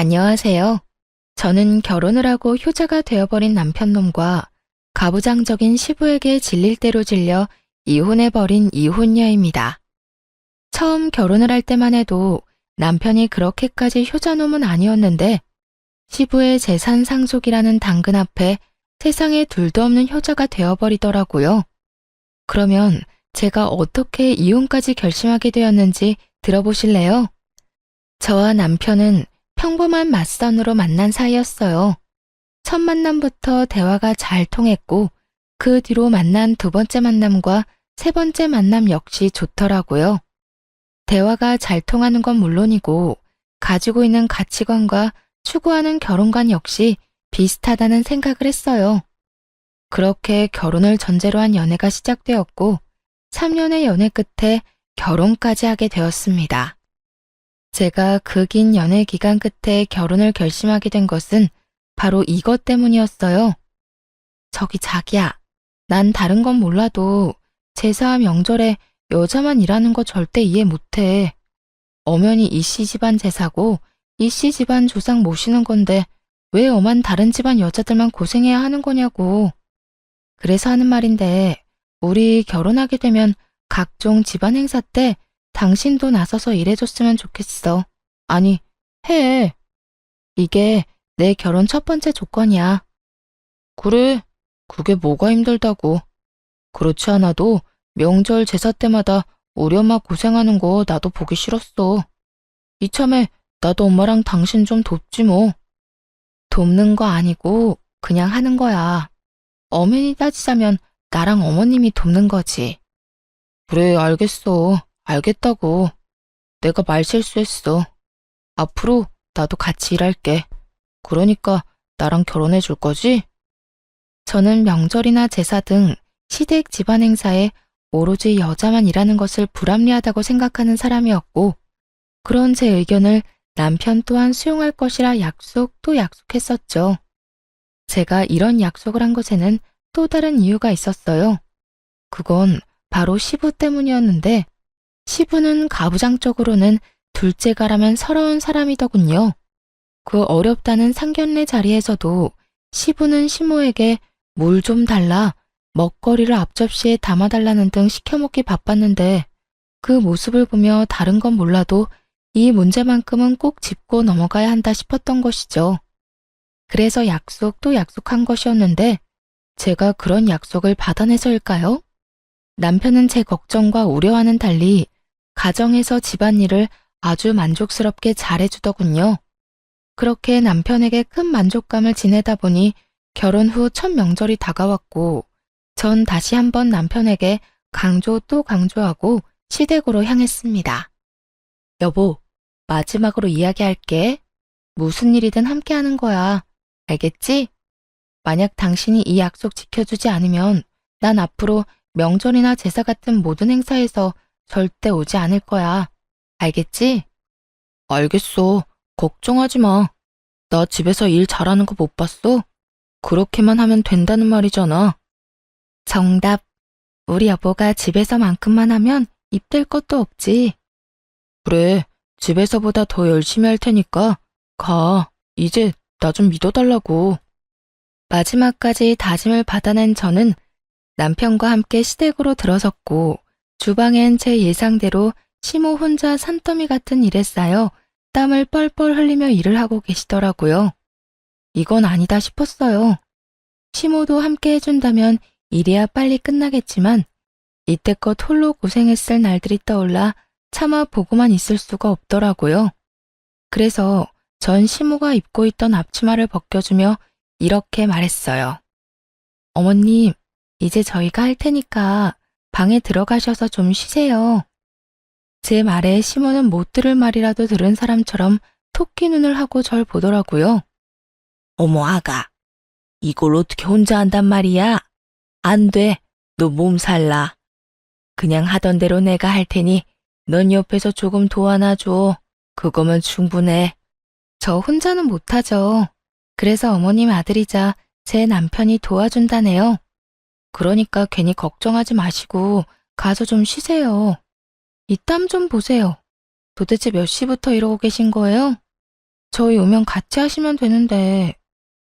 안녕하세요. 저는 결혼을 하고 효자가 되어버린 남편놈과 가부장적인 시부에게 질릴 대로 질려 이혼해버린 이혼녀입니다. 처음 결혼을 할 때만 해도 남편이 그렇게까지 효자놈은 아니었는데 시부의 재산 상속이라는 당근 앞에 세상에 둘도 없는 효자가 되어버리더라고요. 그러면 제가 어떻게 이혼까지 결심하게 되었는지 들어보실래요? 저와 남편은 평범한 맞선으로 만난 사이였어요. 첫 만남부터 대화가 잘 통했고 그 뒤로 만난 두 번째 만남과 세 번째 만남 역시 좋더라고요. 대화가 잘 통하는 건 물론이고 가지고 있는 가치관과 추구하는 결혼관 역시 비슷하다는 생각을 했어요. 그렇게 결혼을 전제로 한 연애가 시작되었고 3년의 연애 끝에 결혼까지 하게 되었습니다. 제가 그 긴 연애 기간 끝에 결혼을 결심하게 된 것은 바로 이것 때문이었어요. 저기 자기야, 난 다른 건 몰라도 제사 명절에 여자만 일하는 거 절대 이해 못해. 엄연히 이씨 집안 제사고 이씨 집안 조상 모시는 건데 왜 엄한 다른 집안 여자들만 고생해야 하는 거냐고. 그래서 하는 말인데 우리 결혼하게 되면 각종 집안 행사 때 당신도 나서서 일해줬으면 좋겠어. 아니, 해. 이게 내 결혼 첫 번째 조건이야. 그래, 그게 뭐가 힘들다고. 그렇지 않아도 명절 제사 때마다 우리 엄마 고생하는 거 나도 보기 싫었어. 이참에 나도 엄마랑 당신 좀 돕지 뭐. 돕는 거 아니고 그냥 하는 거야. 엄연히 따지자면 나랑 어머님이 돕는 거지. 그래, 알겠어. 알겠다고. 내가 말 실수했어. 앞으로 나도 같이 일할게. 그러니까 나랑 결혼해 줄 거지? 저는 명절이나 제사 등 시댁 집안 행사에 오로지 여자만 일하는 것을 불합리하다고 생각하는 사람이었고, 그런 제 의견을 남편 또한 수용할 것이라 약속도 약속했었죠. 제가 이런 약속을 한 것에는 또 다른 이유가 있었어요. 그건 바로 시부 때문이었는데, 시부는 가부장적으로는 둘째가라면 서러운 사람이더군요. 그 어렵다는 상견례 자리에서도 시부는 시모에게 물 좀 달라, 먹거리를 앞접시에 담아달라는 등 시켜먹기 바빴는데 그 모습을 보며 다른 건 몰라도 이 문제만큼은 꼭 짚고 넘어가야 한다 싶었던 것이죠. 그래서 약속도 약속한 것이었는데 제가 그런 약속을 받아내서일까요? 남편은 제 걱정과 우려와는 달리 가정에서 집안일을 아주 만족스럽게 잘해주더군요. 그렇게 남편에게 큰 만족감을 지내다 보니 결혼 후 첫 명절이 다가왔고 전 다시 한번 남편에게 강조 또 강조하고 시댁으로 향했습니다. 여보, 마지막으로 이야기할게. 무슨 일이든 함께 하는 거야. 알겠지? 만약 당신이 이 약속 지켜주지 않으면 난 앞으로 명절이나 제사 같은 모든 행사에서 절대 오지 않을 거야. 알겠지? 알겠어. 걱정하지 마. 나 집에서 일 잘하는 거 못 봤어? 그렇게만 하면 된다는 말이잖아. 정답. 우리 여보가 집에서만큼만 하면 입댈 것도 없지. 그래, 집에서보다 더 열심히 할 테니까 가. 이제 나 좀 믿어달라고. 마지막까지 다짐을 받아낸 저는 남편과 함께 시댁으로 들어섰고 주방엔 제 예상대로 시모 혼자 산더미 같은 일에 쌓여 땀을 뻘뻘 흘리며 일을 하고 계시더라고요. 이건 아니다 싶었어요. 시모도 함께 해준다면 일이야 빨리 끝나겠지만 이때껏 홀로 고생했을 날들이 떠올라 차마 보고만 있을 수가 없더라고요. 그래서 전 시모가 입고 있던 앞치마를 벗겨주며 이렇게 말했어요. 어머님, 이제 저희가 할 테니까 방에 들어가셔서 좀 쉬세요. 제 말에 시모는 못 들을 말이라도 들은 사람처럼 토끼 눈을 하고 절 보더라고요. 어머 아가, 이걸 어떻게 혼자 한단 말이야? 안 돼, 너 몸살나. 그냥 하던 대로 내가 할 테니 넌 옆에서 조금 도와놔줘. 그거면 충분해. 저 혼자는 못하죠. 그래서 어머님 아들이자 제 남편이 도와준다네요. 그러니까 괜히 걱정하지 마시고 가서 좀 쉬세요. 이 땀 좀 보세요. 도대체 몇 시부터 이러고 계신 거예요? 저희 오면 같이 하시면 되는데.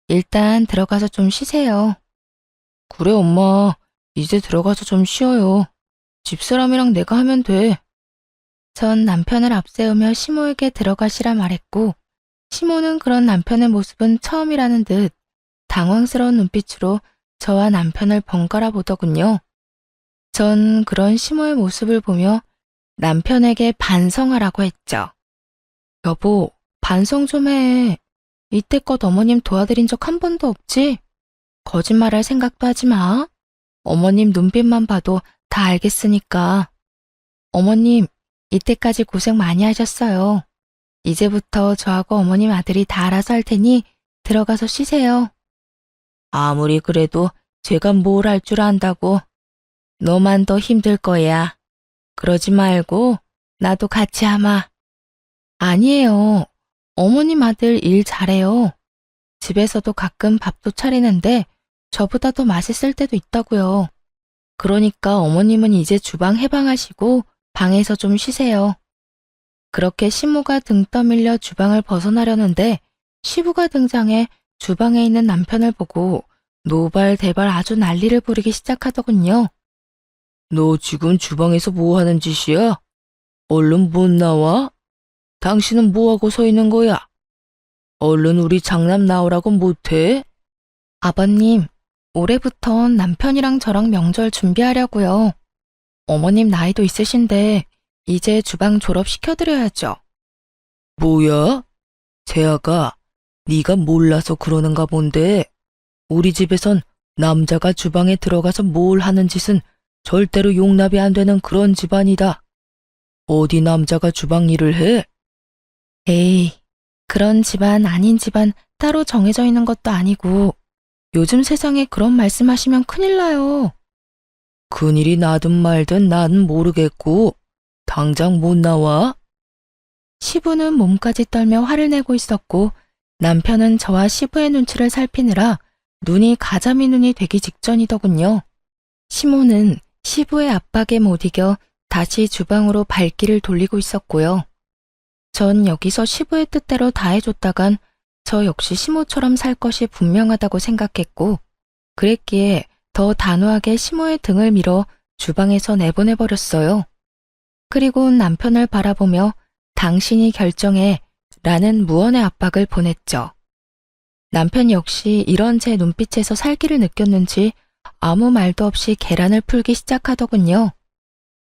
일단 들어가서 좀 쉬세요. 그래, 엄마. 이제 들어가서 좀 쉬어요. 집사람이랑 내가 하면 돼. 전 남편을 앞세우며 시모에게 들어가시라 말했고, 시모는 그런 남편의 모습은 처음이라는 듯 당황스러운 눈빛으로 저와 남편을 번갈아 보더군요. 전 그런 시모의 모습을 보며 남편에게 반성하라고 했죠. 여보, 반성 좀 해. 이때껏 어머님 도와드린 적 한 번도 없지? 거짓말할 생각도 하지 마. 어머님 눈빛만 봐도 다 알겠으니까. 어머님, 이때까지 고생 많이 하셨어요. 이제부터 저하고 어머님 아들이 다 알아서 할 테니 들어가서 쉬세요. 아무리 그래도 제가 뭘 할 줄 안다고. 너만 더 힘들 거야. 그러지 말고 나도 같이 하마. 아니에요. 어머님 아들 일 잘해요. 집에서도 가끔 밥도 차리는데 저보다 더 맛있을 때도 있다고요. 그러니까 어머님은 이제 주방 해방하시고 방에서 좀 쉬세요. 그렇게 시모가 등 떠밀려 주방을 벗어나려는데 시부가 등장해 주방에 있는 남편을 보고 노발대발 아주 난리를 부리기 시작하더군요. 너 지금 주방에서 뭐 하는 짓이야? 얼른 못 나와? 당신은 뭐하고 서 있는 거야? 얼른 우리 장남 나오라고 못해? 아버님, 올해부턴 남편이랑 저랑 명절 준비하려고요. 어머님 나이도 있으신데 이제 주방 졸업시켜드려야죠. 뭐야? 재아가 네가 몰라서 그러는가 본데 우리 집에선 남자가 주방에 들어가서 뭘 하는 짓은 절대로 용납이 안 되는 그런 집안이다. 어디 남자가 주방 일을 해? 에이, 그런 집안 아닌 집안 따로 정해져 있는 것도 아니고 요즘 세상에 그런 말씀하시면 큰일 나요. 큰일이 나든 말든 나는 모르겠고 당장 못 나와? 시부는 몸까지 떨며 화를 내고 있었고 남편은 저와 시부의 눈치를 살피느라 눈이 가자미 눈이 되기 직전이더군요. 시모는 시부의 압박에 못 이겨 다시 주방으로 발길을 돌리고 있었고요. 전 여기서 시부의 뜻대로 다 해줬다간 저 역시 시모처럼 살 것이 분명하다고 생각했고 그랬기에 더 단호하게 시모의 등을 밀어 주방에서 내보내버렸어요. 그리고 남편을 바라보며 당신이 결정해 라는 무언의 압박을 보냈죠. 남편 역시 이런 제 눈빛에서 살기를 느꼈는지 아무 말도 없이 계란을 풀기 시작하더군요.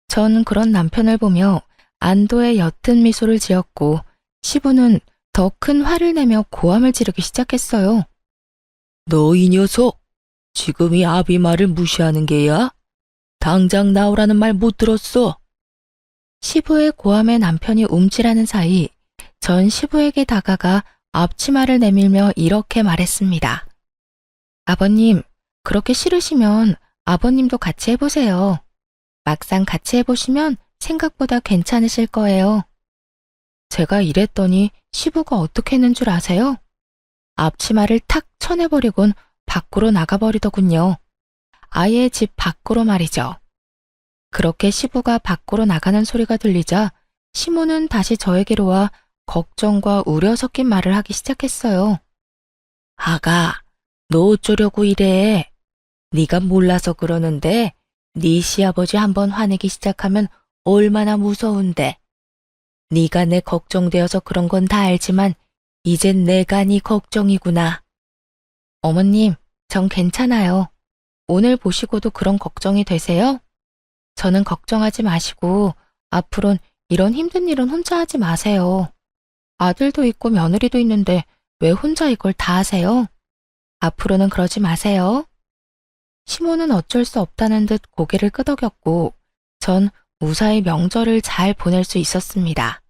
전 그런 남편을 보며 안도의 옅은 미소를 지었고 시부는 더 큰 화를 내며 고함을 지르기 시작했어요. 너 이 녀석! 지금 이 아비 말을 무시하는 게야? 당장 나오라는 말 못 들었어. 시부의 고함에 남편이 움찔하는 사이 전 시부에게 다가가 앞치마를 내밀며 이렇게 말했습니다. 아버님, 그렇게 싫으시면 아버님도 같이 해보세요. 막상 같이 해보시면 생각보다 괜찮으실 거예요. 제가 이랬더니 시부가 어떻게 했는 줄 아세요? 앞치마를 탁 쳐내버리곤 밖으로 나가버리더군요. 아예 집 밖으로 말이죠. 그렇게 시부가 밖으로 나가는 소리가 들리자 시모는 다시 저에게로 와 걱정과 우려 섞인 말을 하기 시작했어요. 아가, 너 어쩌려고 이래? 네가 몰라서 그러는데 네 시아버지 한번 화내기 시작하면 얼마나 무서운데. 네가 내 걱정되어서 그런 건 다 알지만 이젠 내가 네 걱정이구나. 어머님, 전 괜찮아요. 오늘 보시고도 그런 걱정이 되세요? 저는 걱정하지 마시고 앞으론 이런 힘든 일은 혼자 하지 마세요. 아들도 있고 며느리도 있는데 왜 혼자 이걸 다 하세요? 앞으로는 그러지 마세요. 시모는 어쩔 수 없다는 듯 고개를 끄덕였고 전 무사히 명절을 잘 보낼 수 있었습니다.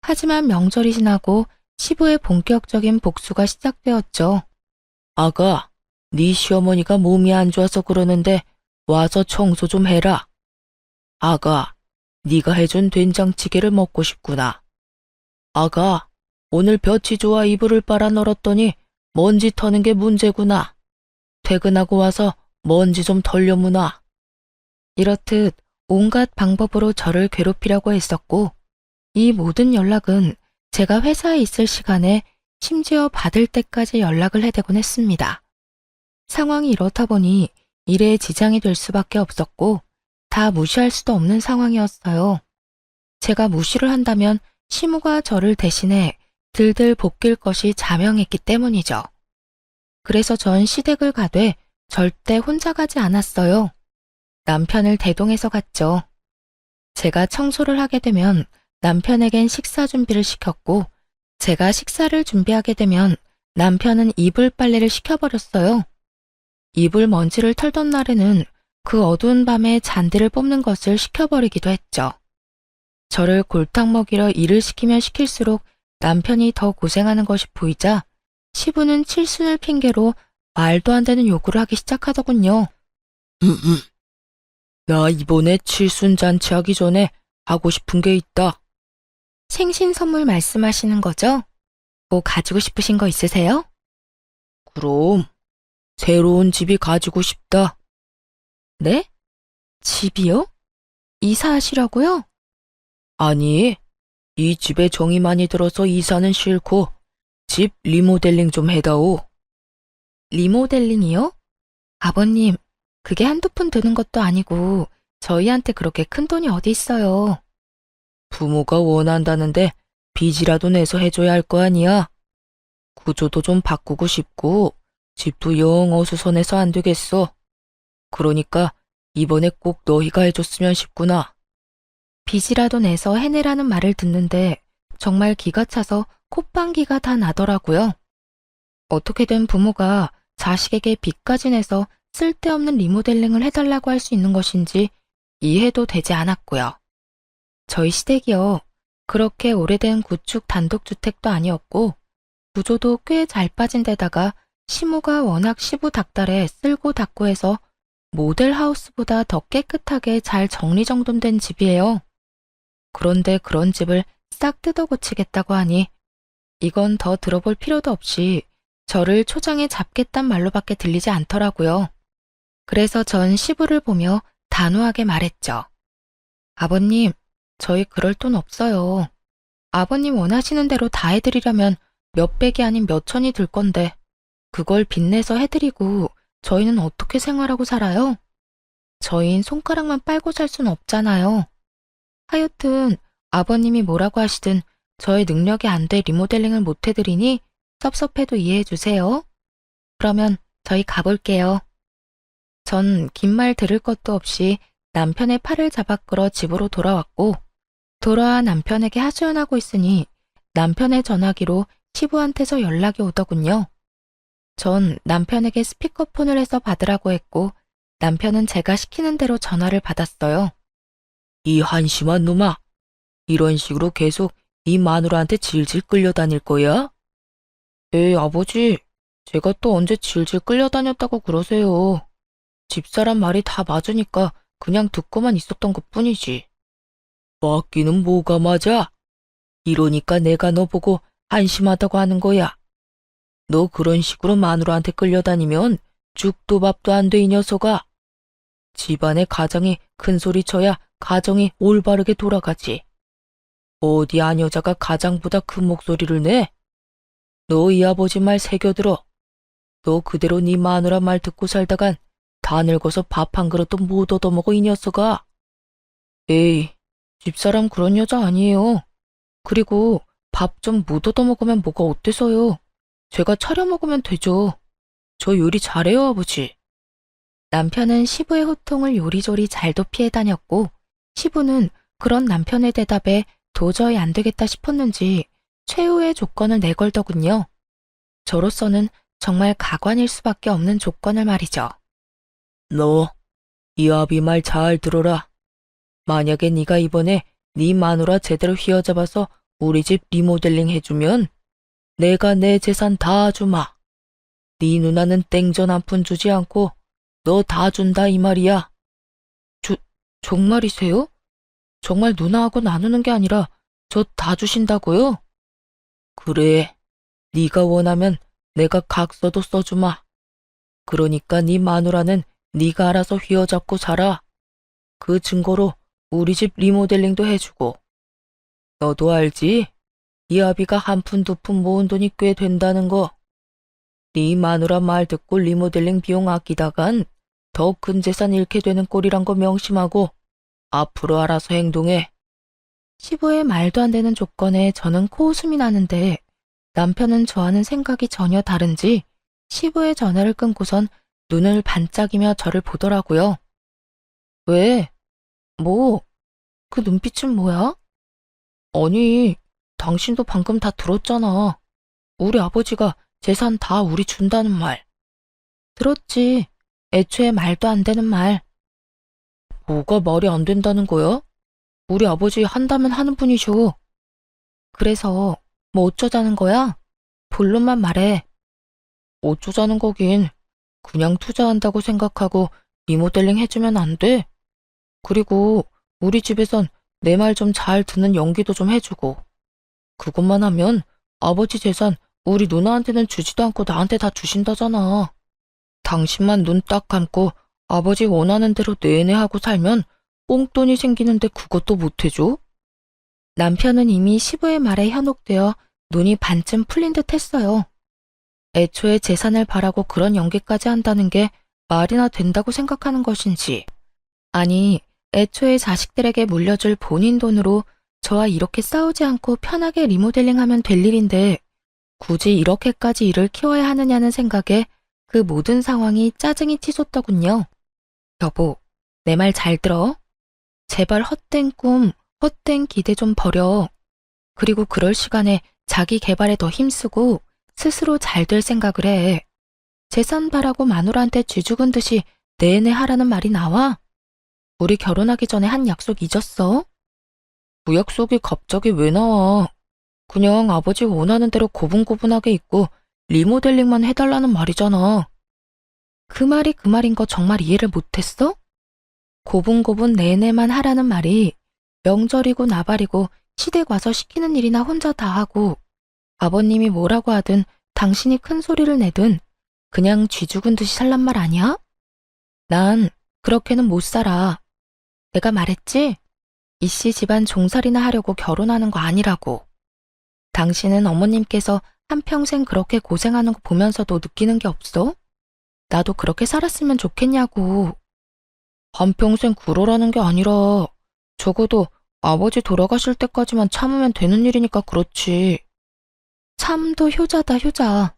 하지만 명절이 지나고 시부의 본격적인 복수가 시작되었죠. 아가, 네 시어머니가 몸이 안 좋아서 그러는데 와서 청소 좀 해라. 아가, 네가 해준 된장찌개를 먹고 싶구나. 아가, 오늘 볕이 좋아 이불을 빨아 널었더니 먼지 터는 게 문제구나. 퇴근하고 와서 먼지 좀 털려무나. 이렇듯 온갖 방법으로 저를 괴롭히려고 했었고 이 모든 연락은 제가 회사에 있을 시간에 심지어 받을 때까지 연락을 해대곤 했습니다. 상황이 이렇다 보니 일에 지장이 될 수밖에 없었고 다 무시할 수도 없는 상황이었어요. 제가 무시를 한다면 시무가 저를 대신해 들들 볶일 것이 자명했기 때문이죠. 그래서 전 시댁을 가되 절대 혼자 가지 않았어요. 남편을 대동해서 갔죠. 제가 청소를 하게 되면 남편에겐 식사 준비를 시켰고 제가 식사를 준비하게 되면 남편은 이불 빨래를 시켜버렸어요. 이불 먼지를 털던 날에는 그 어두운 밤에 잔디를 뽑는 것을 시켜버리기도 했죠. 저를 골탕 먹이려 일을 시키면 시킬수록 남편이 더 고생하는 것이 보이자 시부는 칠순을 핑계로 말도 안 되는 요구를 하기 시작하더군요. 나 이번에 칠순 잔치하기 전에 하고 싶은 게 있다. 생신 선물 말씀하시는 거죠? 뭐 가지고 싶으신 거 있으세요? 그럼 새로운 집이 가지고 싶다. 네? 집이요? 이사하시려고요? 아니, 이 집에 정이 많이 들어서 이사는 싫고 집 리모델링 좀 해다오. 리모델링이요? 아버님, 그게 한두 푼 드는 것도 아니고 저희한테 그렇게 큰 돈이 어디 있어요. 부모가 원한다는데 빚이라도 내서 해줘야 할 거 아니야. 구조도 좀 바꾸고 싶고 집도 영 어수선해서 안 되겠어. 그러니까 이번에 꼭 너희가 해줬으면 싶구나. 빚이라도 내서 해내라는 말을 듣는데 정말 기가 차서 콧방귀가 다 나더라고요. 어떻게든 부모가 자식에게 빚까지 내서 쓸데없는 리모델링을 해달라고 할 수 있는 것인지 이해도 되지 않았고요. 저희 시댁이요. 그렇게 오래된 구축 단독주택도 아니었고 구조도 꽤 잘 빠진 데다가 시무가 워낙 시부 닥달에 쓸고 닦고 해서 모델하우스보다 더 깨끗하게 잘 정리정돈된 집이에요. 그런데 그런 집을 싹 뜯어 고치겠다고 하니 이건 더 들어볼 필요도 없이 저를 초장에 잡겠단 말로밖에 들리지 않더라고요. 그래서 전 시부를 보며 단호하게 말했죠. 아버님, 저희 그럴 돈 없어요. 아버님 원하시는 대로 다 해드리려면 몇백이 아닌 몇천이 들 건데 그걸 빚내서 해드리고 저희는 어떻게 생활하고 살아요? 저희는 손가락만 빨고 살 순 없잖아요. 하여튼 아버님이 뭐라고 하시든 저의 능력이 안 돼 리모델링을 못 해드리니 섭섭해도 이해해 주세요. 그러면 저희 가볼게요. 전 긴 말 들을 것도 없이 남편의 팔을 잡아 끌어 집으로 돌아왔고 돌아와 남편에게 하소연하고 있으니 남편의 전화기로 시부한테서 연락이 오더군요. 전 남편에게 스피커폰을 해서 받으라고 했고 남편은 제가 시키는 대로 전화를 받았어요. 이 한심한 놈아, 이런 식으로 계속 이 마누라한테 질질 끌려다닐 거야? 에이, 아버지, 제가 또 언제 질질 끌려다녔다고 그러세요. 집사람 말이 다 맞으니까 그냥 듣고만 있었던 것뿐이지. 맞기는 뭐가 맞아? 이러니까 내가 너 보고 한심하다고 하는 거야. 너 그런 식으로 마누라한테 끌려다니면 죽도 밥도 안 돼, 이 녀석아. 집안의 가장이 큰 소리 쳐야 가정이 올바르게 돌아가지. 어디 안 여자가 가장보다 큰 목소리를 내? 너 이 아버지 말 새겨들어. 너 그대로 네 마누라 말 듣고 살다간 다 늙어서 밥 한 그릇도 못 얻어먹어, 이 녀석아. 에이, 집사람 그런 여자 아니에요. 그리고 밥 좀 못 얻어먹으면 뭐가 어때서요? 제가 차려 먹으면 되죠. 저 요리 잘해요, 아버지. 남편은 시부의 호통을 요리조리 잘도 피해 다녔고 시부는 그런 남편의 대답에 도저히 안 되겠다 싶었는지 최후의 조건을 내걸더군요. 저로서는 정말 가관일 수밖에 없는 조건을 말이죠. 너, 이 아비 말 잘 들어라. 만약에 네가 이번에 네 마누라 제대로 휘어잡아서 우리 집 리모델링 해주면 내가 내 재산 다 주마. 네 누나는 땡전 한 푼 주지 않고 너 다 준다 이 말이야. 정말이세요? 정말 누나하고 나누는 게 아니라 저 다 주신다고요? 그래, 네가 원하면 내가 각서도 써주마. 그러니까 네 마누라는 네가 알아서 휘어잡고 살아. 그 증거로 우리 집 리모델링도 해주고. 너도 알지? 이 아비가 한 푼 두 푼 모은 돈이 꽤 된다는 거. 네 마누라 말 듣고 리모델링 비용 아끼다간 더 큰 재산 잃게 되는 꼴이란 거 명심하고 앞으로 알아서 행동해. 시부의 말도 안 되는 조건에 저는 코웃음이 나는데 남편은 저와는 생각이 전혀 다른지 시부의 전화를 끊고선 눈을 반짝이며 저를 보더라고요. 왜? 뭐? 그 눈빛은 뭐야? 아니, 당신도 방금 다 들었잖아. 우리 아버지가 재산 다 우리 준다는 말. 들었지. 애초에 말도 안 되는 말. 뭐가 말이 안 된다는 거야? 우리 아버지 한다면 하는 분이셔. 그래서 뭐 어쩌자는 거야? 본론만 말해. 어쩌자는 거긴. 그냥 투자한다고 생각하고 리모델링 해주면 안 돼? 그리고 우리 집에선 내 말 좀 잘 듣는 연기도 좀 해주고. 그것만 하면 아버지 재산 우리 누나한테는 주지도 않고 나한테 다 주신다잖아. 당신만 눈 딱 감고 아버지 원하는 대로 내내 하고 살면 뽕돈이 생기는데 그것도 못 해줘? 남편은 이미 시부의 말에 현혹되어 눈이 반쯤 풀린 듯 했어요. 애초에 재산을 바라고 그런 연기까지 한다는 게 말이나 된다고 생각하는 것인지, 아니, 애초에 자식들에게 물려줄 본인 돈으로 저와 이렇게 싸우지 않고 편하게 리모델링하면 될 일인데 굳이 이렇게까지 일을 키워야 하느냐는 생각에 그 모든 상황이 짜증이 치솟더군요. 여보, 내 말 잘 들어? 제발 헛된 꿈, 헛된 기대 좀 버려. 그리고 그럴 시간에 자기 개발에 더 힘쓰고 스스로 잘 될 생각을 해. 재산 바라고 마누라한테 쥐죽은 듯이 내내 하라는 말이 나와? 우리 결혼하기 전에 한 약속 잊었어? 그 약속이 갑자기 왜 나와? 그냥 아버지 원하는 대로 고분고분하게 있고 리모델링만 해달라는 말이잖아. 그 말이 그 말인 거 정말 이해를 못했어? 고분고분 내내만 하라는 말이 명절이고 나발이고 시댁 와서 시키는 일이나 혼자 다 하고 아버님이 뭐라고 하든 당신이 큰 소리를 내든 그냥 쥐죽은 듯이 살란 말 아니야? 난 그렇게는 못 살아. 내가 말했지? 이씨 집안 종살이나 하려고 결혼하는 거 아니라고. 당신은 어머님께서 한평생 그렇게 고생하는 거 보면서도 느끼는 게 없어? 나도 그렇게 살았으면 좋겠냐고. 한평생 그러라는 게 아니라 적어도 아버지 돌아가실 때까지만 참으면 되는 일이니까 그렇지. 참도 효자다 효자.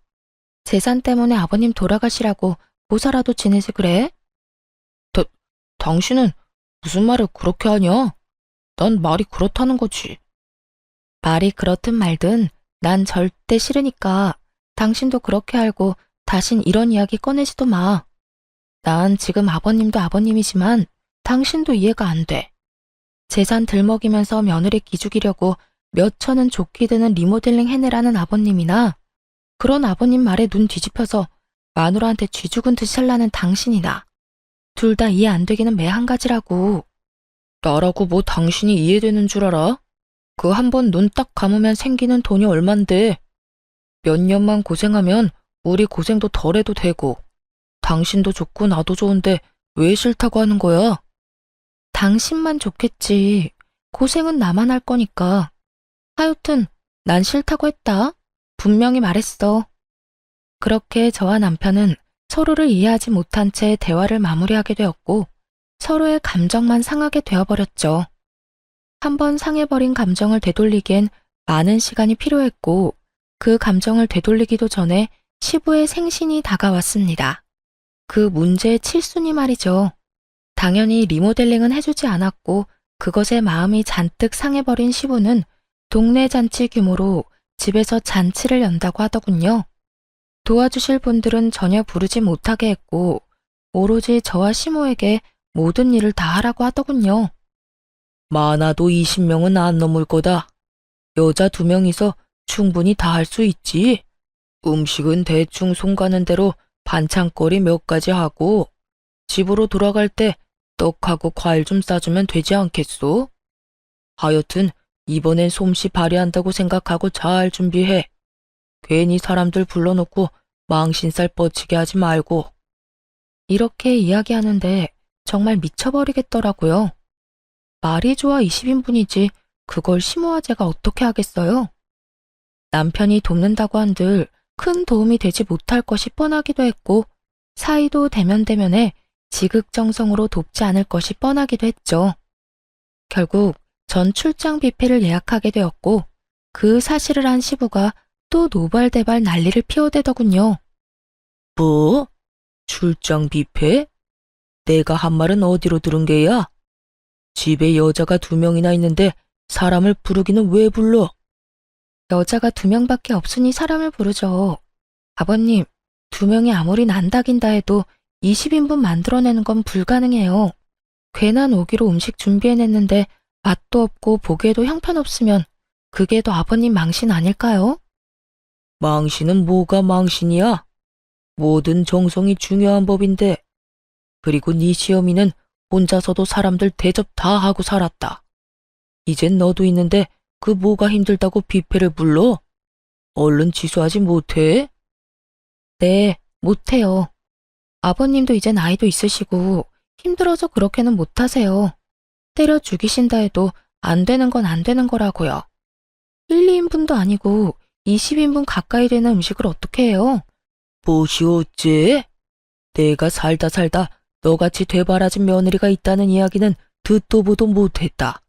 재산 때문에 아버님 돌아가시라고 모사라도 지내지 그래? 당신은 무슨 말을 그렇게 하냐? 난 말이 그렇다는 거지. 말이 그렇든 말든 난 절대 싫으니까 당신도 그렇게 알고 다신 이런 이야기 꺼내지도 마. 난 지금 아버님도 아버님이지만 당신도 이해가 안 돼. 재산 들먹이면서 며느리 기죽이려고 몇 천은 좋게 드는 리모델링 해내라는 아버님이나 그런 아버님 말에 눈 뒤집혀서 마누라한테 쥐죽은 듯이 살라는 당신이나 둘 다 이해 안 되기는 매 한 가지라고. 나라고 뭐 당신이 이해되는 줄 알아? 그 한 번 눈 딱 감으면 생기는 돈이 얼만데. 몇 년만 고생하면 우리 고생도 덜 해도 되고 당신도 좋고 나도 좋은데 왜 싫다고 하는 거야? 당신만 좋겠지. 고생은 나만 할 거니까. 하여튼 난 싫다고 했다. 분명히 말했어. 그렇게 저와 남편은 서로를 이해하지 못한 채 대화를 마무리하게 되었고 서로의 감정만 상하게 되어버렸죠. 한번 상해버린 감정을 되돌리기엔 많은 시간이 필요했고 그 감정을 되돌리기도 전에 시부의 생신이 다가왔습니다. 그 문제의 칠순이 말이죠. 당연히 리모델링은 해주지 않았고 그것에 마음이 잔뜩 상해버린 시부는 동네 잔치 규모로 집에서 잔치를 연다고 하더군요. 도와주실 분들은 전혀 부르지 못하게 했고 오로지 저와 시모에게 모든 일을 다 하라고 하더군요. 많아도 20명은 안 넘을 거다. 여자 2명이서 충분히 다 할 수 있지. 음식은 대충 손 가는 대로 반찬거리 몇 가지 하고 집으로 돌아갈 때 떡하고 과일 좀 싸주면 되지 않겠소? 하여튼 이번엔 솜씨 발휘한다고 생각하고 잘 준비해. 괜히 사람들 불러놓고 망신살 뻗치게 하지 말고. 이렇게 이야기하는데 정말 미쳐버리겠더라고요. 말이 좋아 20인분이지 그걸 심오화 제가 어떻게 하겠어요? 남편이 돕는다고 한들 큰 도움이 되지 못할 것이 뻔하기도 했고 사이도 대면대면에 지극정성으로 돕지 않을 것이 뻔하기도 했죠. 결국 전 출장 뷔페를 예약하게 되었고 그 사실을 한 시부가 또 노발대발 난리를 피워대더군요. 뭐? 출장 뷔페? 내가 한 말은 어디로 들은 게야? 집에 여자가 2명이나 있는데 사람을 부르기는 왜 불러? 여자가 2명밖에 없으니 사람을 부르죠. 아버님, 2명이 아무리 난다긴다 해도 20인분 만들어내는 건 불가능해요. 괜한 오기로 음식 준비해냈는데 맛도 없고 보기에도 형편없으면 그게 더 아버님 망신 아닐까요? 망신은 뭐가 망신이야? 모든 정성이 중요한 법인데. 그리고 네 시어미는 혼자서도 사람들 대접 다 하고 살았다. 이젠 너도 있는데 그 뭐가 힘들다고 뷔페를 불러? 얼른 취소하지 못해? 네, 못해요. 아버님도 이제 나이도 있으시고 힘들어서 그렇게는 못하세요. 때려 죽이신다 해도 안 되는 건 안 되는 거라고요. 1, 2인분도 아니고 20인분 가까이 되는 음식을 어떻게 해요? 무엇이 어째? 내가 살다 너같이 되바라진 며느리가 있다는 이야기는 듣도 보도 못했다.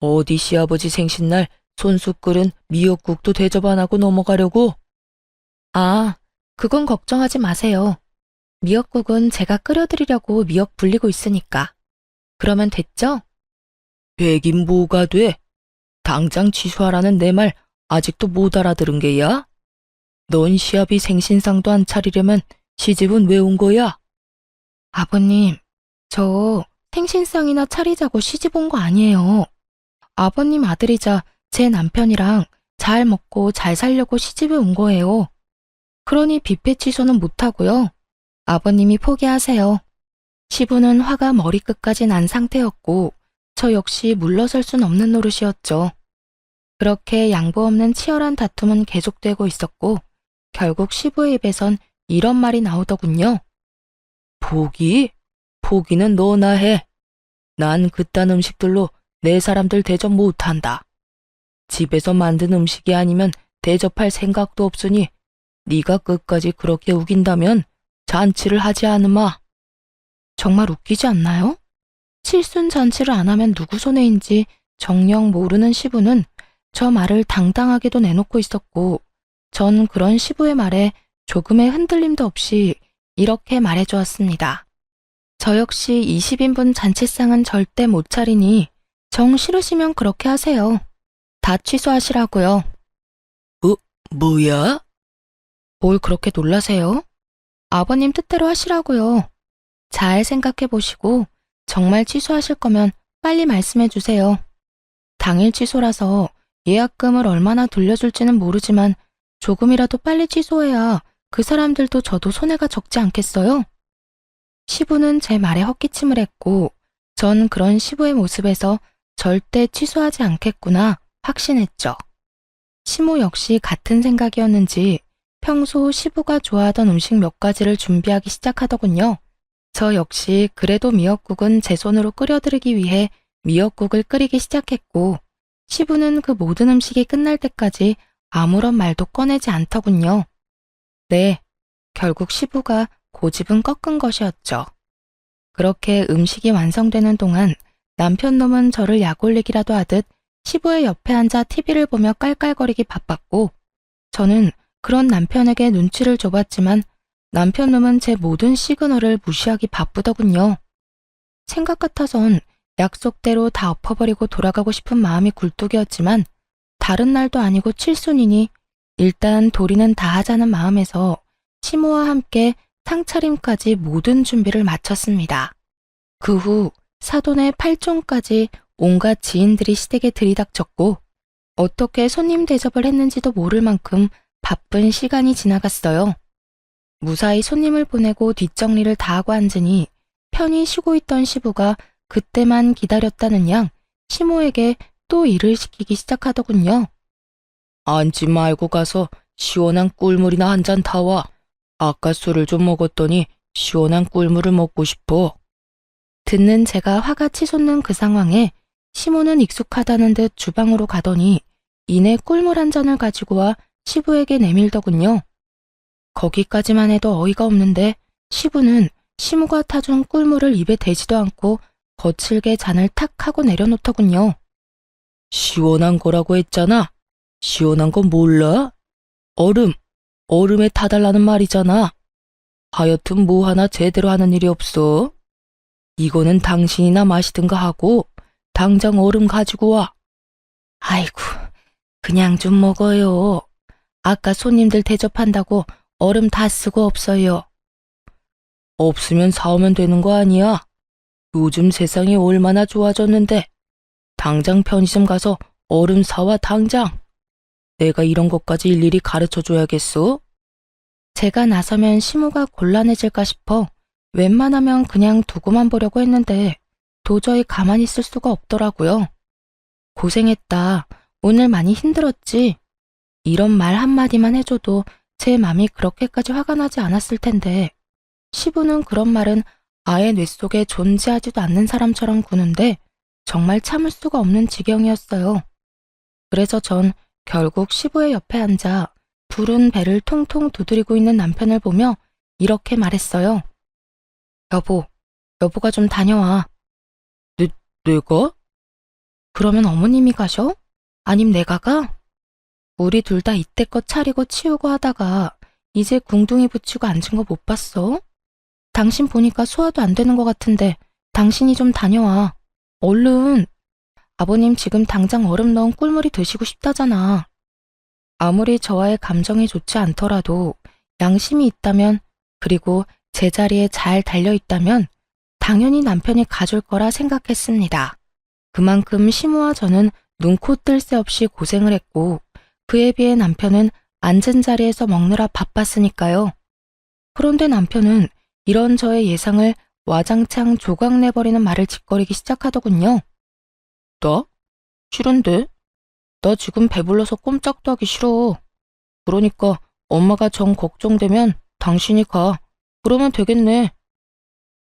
어디 시아버지 생신날 손수 끓은 미역국도 대접 안 하고 넘어가려고? 아, 그건 걱정하지 마세요. 미역국은 제가 끓여드리려고 미역 불리고 있으니까. 그러면 됐죠? 되긴 뭐가 돼? 당장 취소하라는 내 말 아직도 못 알아들은 게야? 넌 시아비 생신상도 안 차리려면 시집은 왜 온 거야? 아버님, 저 생신상이나 차리자고 시집 온 거 아니에요. 아버님 아들이자 제 남편이랑 잘 먹고 잘 살려고 시집에 온 거예요. 그러니 뷔페 취소는 못하고요. 아버님이 포기하세요. 시부는 화가 머리끝까지 난 상태였고 저 역시 물러설 순 없는 노릇이었죠. 그렇게 양보 없는 치열한 다툼은 계속되고 있었고 결국 시부의 입에선 이런 말이 나오더군요. 포기? 포기는 너나 해. 난 그딴 음식들로 내 사람들 대접 못한다. 집에서 만든 음식이 아니면 대접할 생각도 없으니 네가 끝까지 그렇게 우긴다면 잔치를 하지 않으마. 정말 웃기지 않나요? 칠순 잔치를 안 하면 누구 손해인지 정녕 모르는 시부는 저 말을 당당하게도 내놓고 있었고 전 그런 시부의 말에 조금의 흔들림도 없이 이렇게 말해주었습니다. 저 역시 20인분 잔치상은 절대 못 차리니 정 싫으시면 그렇게 하세요. 다 취소하시라고요. 뭐야? 뭘 그렇게 놀라세요? 아버님 뜻대로 하시라고요. 잘 생각해 보시고 정말 취소하실 거면 빨리 말씀해 주세요. 당일 취소라서 예약금을 얼마나 돌려줄지는 모르지만 조금이라도 빨리 취소해야 그 사람들도 저도 손해가 적지 않겠어요? 시부는 제 말에 헛기침을 했고 전 그런 시부의 모습에서 절대 취소하지 않겠구나 확신했죠. 시모 역시 같은 생각이었는지 평소 시부가 좋아하던 음식 몇 가지를 준비하기 시작하더군요. 저 역시 그래도 미역국은 제 손으로 끓여드리기 위해 미역국을 끓이기 시작했고 시부는 그 모든 음식이 끝날 때까지 아무런 말도 꺼내지 않더군요. 네, 결국 시부가 고집은 꺾은 것이었죠. 그렇게 음식이 완성되는 동안 남편 놈은 저를 약올리기라도 하듯 시부의 옆에 앉아 TV를 보며 깔깔거리기 바빴고 저는 그런 남편에게 눈치를 줘봤지만 남편 놈은 제 모든 시그널을 무시하기 바쁘더군요. 생각 같아선 약속대로 다 엎어버리고 돌아가고 싶은 마음이 굴뚝이었지만 다른 날도 아니고 칠순이니 일단 도리는 다 하자는 마음에서 시모와 함께 상차림까지 모든 준비를 마쳤습니다. 그 후 사돈의 팔종까지 온갖 지인들이 시댁에 들이닥쳤고 어떻게 손님 대접을 했는지도 모를 만큼 바쁜 시간이 지나갔어요. 무사히 손님을 보내고 뒷정리를 다 하고 앉으니 편히 쉬고 있던 시부가 그때만 기다렸다는 양 시모에게 또 일을 시키기 시작하더군요. 앉지 말고 가서 시원한 꿀물이나 한 잔 타와. 아까 술을 좀 먹었더니 시원한 꿀물을 먹고 싶어. 듣는 제가 화가 치솟는 그 상황에 시모는 익숙하다는 듯 주방으로 가더니 이내 꿀물 한 잔을 가지고 와 시부에게 내밀더군요. 거기까지만 해도 어이가 없는데 시부는 시무가 타준 꿀물을 입에 대지도 않고 거칠게 잔을 탁 하고 내려놓더군요. 시원한 거라고 했잖아. 시원한 거 몰라? 얼음에 타달라는 말이잖아. 하여튼 뭐 하나 제대로 하는 일이 없어. 이거는 당신이나 마시든가 하고 당장 얼음 가지고 와. 아이고, 그냥 좀 먹어요. 아까 손님들 대접한다고 얼음 다 쓰고 없어요. 없으면 사오면 되는 거 아니야? 요즘 세상이 얼마나 좋아졌는데. 당장 편의점 가서 얼음 사와 당장. 내가 이런 것까지 일일이 가르쳐 줘야겠어? 제가 나서면 시무가 곤란해질까 싶어 웬만하면 그냥 두고만 보려고 했는데 도저히 가만히 있을 수가 없더라고요. 고생했다. 오늘 많이 힘들었지. 이런 말 한마디만 해줘도 제 맘이 그렇게까지 화가 나지 않았을 텐데 시부는 그런 말은 아예 뇌 속에 존재하지도 않는 사람처럼 구는데 정말 참을 수가 없는 지경이었어요. 그래서 전 결국 시부의 옆에 앉아 부른 배를 통통 두드리고 있는 남편을 보며 이렇게 말했어요. 여보가 좀 다녀와. 내가? 그러면 어머님이 가셔? 아님 내가 가? 우리 둘 다 이때껏 차리고 치우고 하다가 이제 궁둥이 붙이고 앉은 거 못 봤어? 당신 보니까 소화도 안 되는 것 같은데 당신이 좀 다녀와. 얼른. 아버님 지금 당장 얼음 넣은 꿀물이 드시고 싶다잖아. 아무리 저와의 감정이 좋지 않더라도 양심이 있다면 그리고 제자리에 잘 달려있다면 당연히 남편이 가줄 거라 생각했습니다. 그만큼 시무와 저는 눈코 뜰 새 없이 고생을 했고 그에 비해 남편은 앉은 자리에서 먹느라 바빴으니까요. 그런데 남편은 이런 저의 예상을 와장창 조각내버리는 말을 짓거리기 시작하더군요. 나? 싫은데? 너 지금 배불러서 꼼짝도 하기 싫어. 그러니까 엄마가 정 걱정되면 당신이 가. 그러면 되겠네.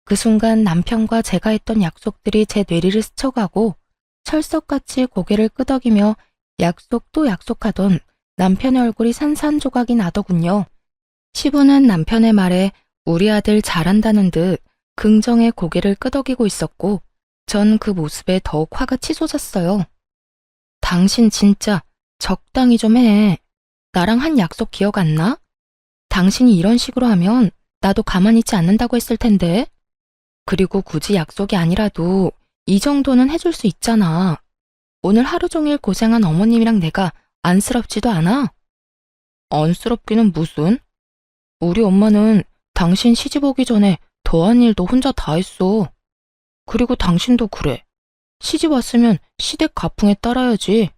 그 순간 남편과 제가 했던 약속들이 제 뇌리를 스쳐가고 철석같이 고개를 끄덕이며 약속 또 약속하던 남편의 얼굴이 산산조각이 나더군요. 시부는 남편의 말에 우리 아들 잘한다는 듯 긍정의 고개를 끄덕이고 있었고 전 그 모습에 더욱 화가 치솟았어요. 당신 진짜 적당히 좀 해. 나랑 한 약속 기억 안 나? 당신이 이런 식으로 하면 나도 가만히 있지 않는다고 했을 텐데. 그리고 굳이 약속이 아니라도 이 정도는 해줄 수 있잖아. 오늘 하루 종일 고생한 어머님이랑 내가 안쓰럽지도 않아? 안쓰럽기는 무슨? 우리 엄마는 당신 시집 오기 전에 더한 일도 혼자 다 했어. 그리고 당신도 그래. 시집 왔으면 시댁 가풍에 따라야지.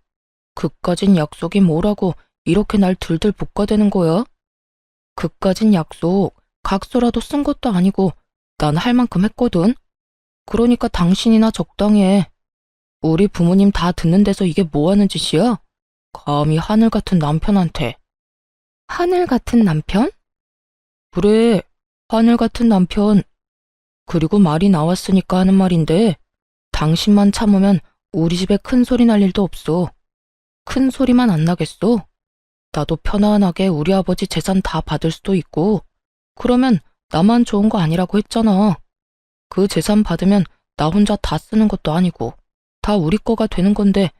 그까진 약속이 뭐라고 이렇게 날 들들 볶아대는 거야? 그까진 약속 각서라도 쓴 것도 아니고 난 할 만큼 했거든. 그러니까 당신이나 적당히 해. 우리 부모님 다 듣는 데서 이게 뭐 하는 짓이야? 감히 하늘 같은 남편한테. 하늘 같은 남편? 그래, 하늘 같은 남편. 그리고 말이 나왔으니까 하는 말인데 당신만 참으면 우리 집에 큰 소리 날 일도 없어. 큰 소리만 안 나겠어? 나도 편안하게 우리 아버지 재산 다 받을 수도 있고 그러면 나만 좋은 거 아니라고 했잖아. 그 재산 받으면 나 혼자 다 쓰는 것도 아니고 다 우리 거가 되는 건데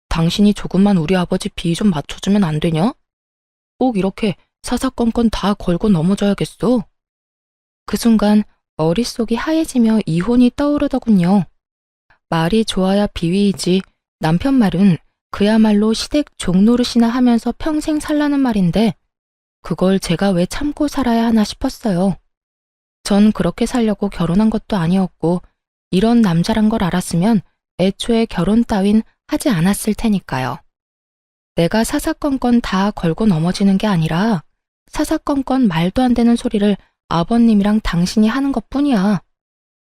당신이 조금만 우리 아버지 비위 좀 맞춰주면 안 되냐? 꼭 이렇게 사사건건 다 걸고 넘어져야겠어? 그 순간 머릿속이 하얘지며 이혼이 떠오르더군요. 말이 좋아야 비위이지 남편 말은 그야말로 시댁 종노릇이나 하면서 평생 살라는 말인데 그걸 제가 왜 참고 살아야 하나 싶었어요. 전 그렇게 살려고 결혼한 것도 아니었고 이런 남자란 걸 알았으면 애초에 결혼 따윈 하지 않았을 테니까요. 내가 사사건건 다 걸고 넘어지는 게 아니라 사사건건 말도 안 되는 소리를 아버님이랑 당신이 하는 것뿐이야.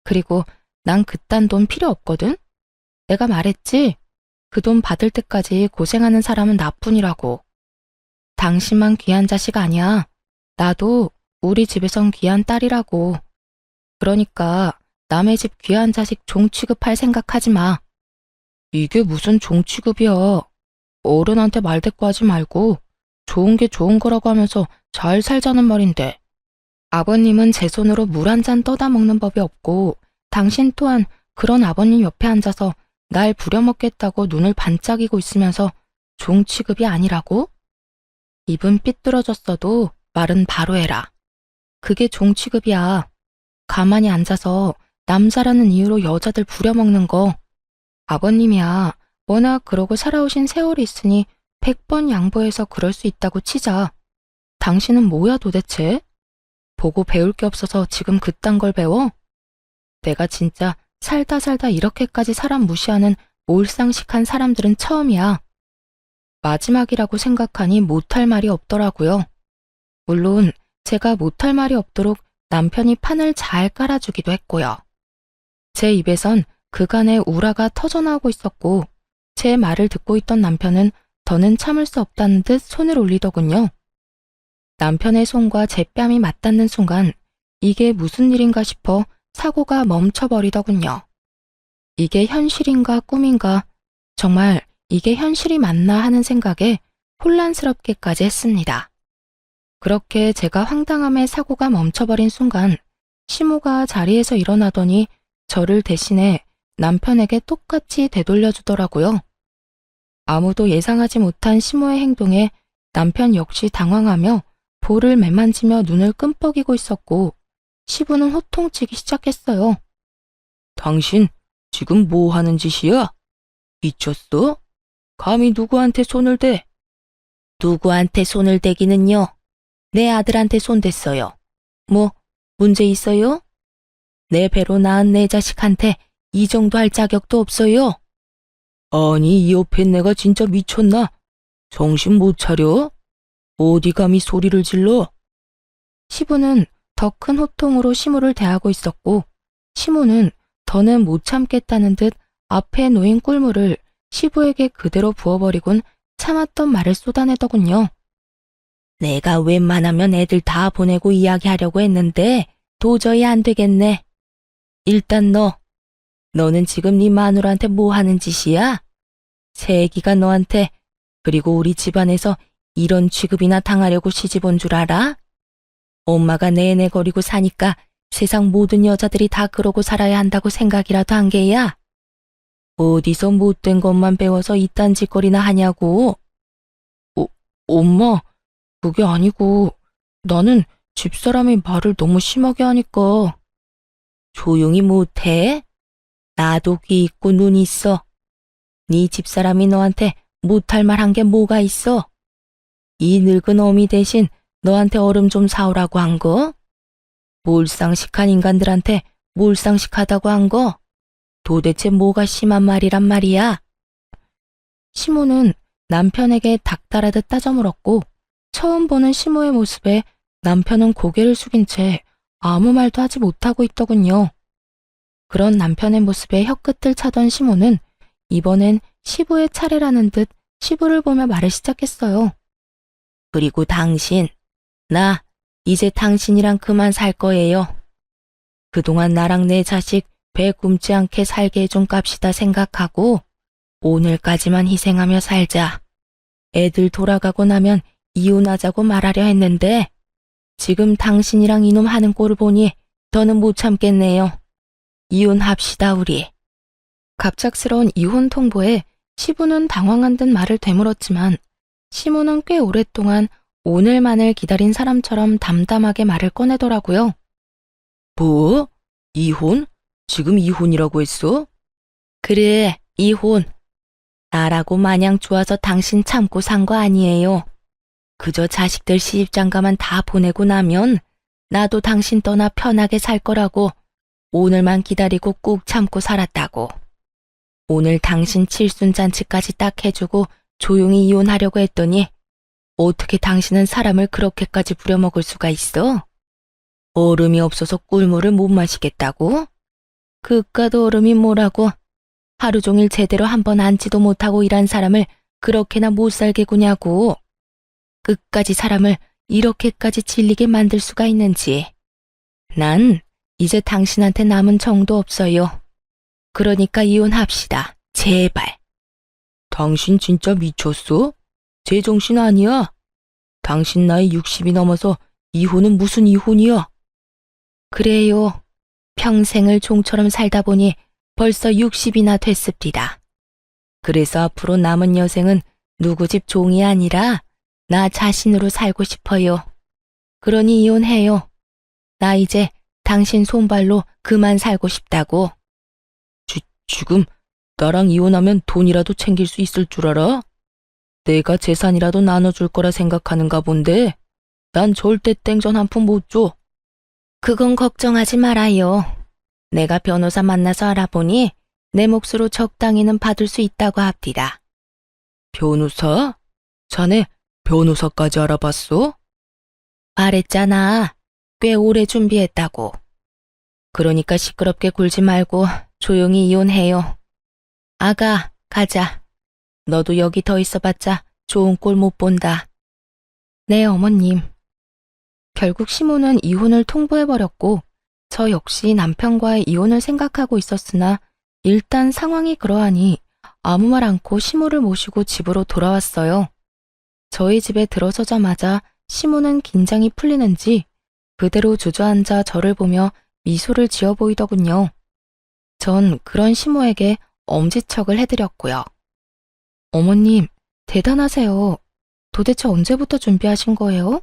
그리고 난 그딴 돈 필요 없거든? 내가 말했지? 그 돈 받을 때까지 고생하는 사람은 나뿐이라고. 당신만 귀한 자식 아니야. 나도 우리 집에선 귀한 딸이라고. 그러니까 남의 집 귀한 자식 종 취급할 생각하지 마. 이게 무슨 종 취급이야. 어른한테 말대꾸하지 말고 좋은 게 좋은 거라고 하면서 잘 살자는 말인데. 아버님은 제 손으로 물 한 잔 떠다 먹는 법이 없고 당신 또한 그런 아버님 옆에 앉아서 날 부려먹겠다고 눈을 반짝이고 있으면서 종 취급이 아니라고? 입은 삐뚤어졌어도 말은 바로 해라. 그게 종 취급이야. 가만히 앉아서 남자라는 이유로 여자들 부려먹는 거. 아버님이야. 워낙 그러고 살아오신 세월이 있으니 100번 양보해서 그럴 수 있다고 치자. 당신은 뭐야 도대체? 보고 배울 게 없어서 지금 그딴 걸 배워? 내가 진짜 살다 이렇게까지 사람 무시하는 몰상식한 사람들은 처음이야. 마지막이라고 생각하니 못할 말이 없더라고요. 물론 제가 못할 말이 없도록 남편이 판을 잘 깔아주기도 했고요. 제 입에선 그간의 우라가 터져나오고 있었고 제 말을 듣고 있던 남편은 더는 참을 수 없다는 듯 손을 올리더군요. 남편의 손과 제 뺨이 맞닿는 순간 이게 무슨 일인가 싶어 사고가 멈춰버리더군요. 이게 현실인가 꿈인가, 정말 이게 현실이 맞나 하는 생각에 혼란스럽게까지 했습니다. 그렇게 제가 황당함에 사고가 멈춰버린 순간 시모가 자리에서 일어나더니 저를 대신해 남편에게 똑같이 되돌려주더라고요. 아무도 예상하지 못한 시모의 행동에 남편 역시 당황하며 볼을 매만지며 눈을 끔뻑이고 있었고 시부는 호통치기 시작했어요. 당신 지금 뭐 하는 짓이야? 미쳤어? 감히 누구한테 손을 대? 누구한테 손을 대기는요? 내 아들한테 손 댔어요. 뭐 문제 있어요? 내 배로 낳은 내 자식한테 이 정도 할 자격도 없어요. 아니 이 옆에 내가 진짜 미쳤나? 정신 못 차려? 어디 감히 소리를 질러? 시부는 더 큰 호통으로 시모를 대하고 있었고 시모는 더는 못 참겠다는 듯 앞에 놓인 꿀물을 시부에게 그대로 부어버리곤 참았던 말을 쏟아내더군요. 내가 웬만하면 애들 다 보내고 이야기하려고 했는데 도저히 안 되겠네. 일단 너는 지금 네 마누라한테 뭐 하는 짓이야? 새애기가 너한테 그리고 우리 집안에서 이런 취급이나 당하려고 시집 온 줄 알아? 엄마가 내내거리고 사니까 세상 모든 여자들이 다 그러고 살아야 한다고 생각이라도 한 게야? 어디서 못된 것만 배워서 이딴 짓거리나 하냐고? 엄마, 그게 아니고 나는 집사람이 말을 너무 심하게 하니까. 조용히 못해? 나도 귀 있고 눈 있어. 네 집사람이 너한테 못할 말 한 게 뭐가 있어? 이 늙은 어미 대신 너한테 얼음 좀 사오라고 한 거? 몰상식한 인간들한테 몰상식하다고 한 거? 도대체 뭐가 심한 말이란 말이야? 시모는 남편에게 닥달하듯 따져물었고 처음 보는 시모의 모습에 남편은 고개를 숙인 채 아무 말도 하지 못하고 있더군요. 그런 남편의 모습에 혀끝을 차던 시모는 이번엔 시부의 차례라는 듯 시부를 보며 말을 시작했어요. 그리고 당신, 나 이제 당신이랑 그만 살 거예요. 그동안 나랑 내 자식 배 굶지 않게 살게 해준 값이다 생각하고 오늘까지만 희생하며 살자. 애들 돌아가고 나면 이혼하자고 말하려 했는데 지금 당신이랑 이놈 하는 꼴을 보니 더는 못 참겠네요. 이혼합시다 우리. 갑작스러운 이혼 통보에 시부는 당황한 듯 말을 되물었지만 시모는 꽤 오랫동안 오늘만을 기다린 사람처럼 담담하게 말을 꺼내더라고요. 뭐? 이혼? 지금 이혼이라고 했어? 그래, 이혼. 나라고 마냥 좋아서 당신 참고 산 거 아니에요. 그저 자식들 시집장가만 다 보내고 나면 나도 당신 떠나 편하게 살 거라고 오늘만 기다리고 꾹 참고 살았다고. 오늘 당신 칠순잔치까지 딱 해주고 조용히 이혼하려고 했더니 어떻게 당신은 사람을 그렇게까지 부려먹을 수가 있어? 얼음이 없어서 꿀물을 못 마시겠다고? 그깟 얼음이 뭐라고? 하루 종일 제대로 한 번 앉지도 못하고 일한 사람을 그렇게나 못 살게 구냐고. 끝까지 사람을 이렇게까지 질리게 만들 수가 있는지. 난 이제 당신한테 남은 정도 없어요. 그러니까 이혼합시다. 제발. 당신 진짜 미쳤어? 제정신 아니야? 당신 나이 60이 넘어서 이혼은 무슨 이혼이야? 그래요. 평생을 종처럼 살다 보니 벌써 60이나 됐습니다. 그래서 앞으로 남은 여생은 누구 집 종이 아니라 나 자신으로 살고 싶어요. 그러니 이혼해요. 나 이제 당신 손발로 그만 살고 싶다고. 지금 나랑 이혼하면 돈이라도 챙길 수 있을 줄 알아? 내가 재산이라도 나눠줄 거라 생각하는가 본데 난 절대 땡전 한 푼 못 줘. 그건 걱정하지 말아요. 내가 변호사 만나서 알아보니 내 몫으로 적당히는 받을 수 있다고 합니다. 변호사? 자네 변호사까지 알아봤어? 말했잖아. 꽤 오래 준비했다고. 그러니까 시끄럽게 굴지 말고 조용히 이혼해요. 아가, 가자. 너도 여기 더 있어봤자 좋은 꼴 못 본다. 네, 어머님. 결국 시모는 이혼을 통보해버렸고 저 역시 남편과의 이혼을 생각하고 있었으나 일단 상황이 그러하니 아무 말 않고 시모를 모시고 집으로 돌아왔어요. 저희 집에 들어서자마자 시모는 긴장이 풀리는지 그대로 주저앉아 저를 보며 미소를 지어 보이더군요. 전 그런 시모에게 엄지척을 해드렸고요. 어머님, 대단하세요. 도대체 언제부터 준비하신 거예요?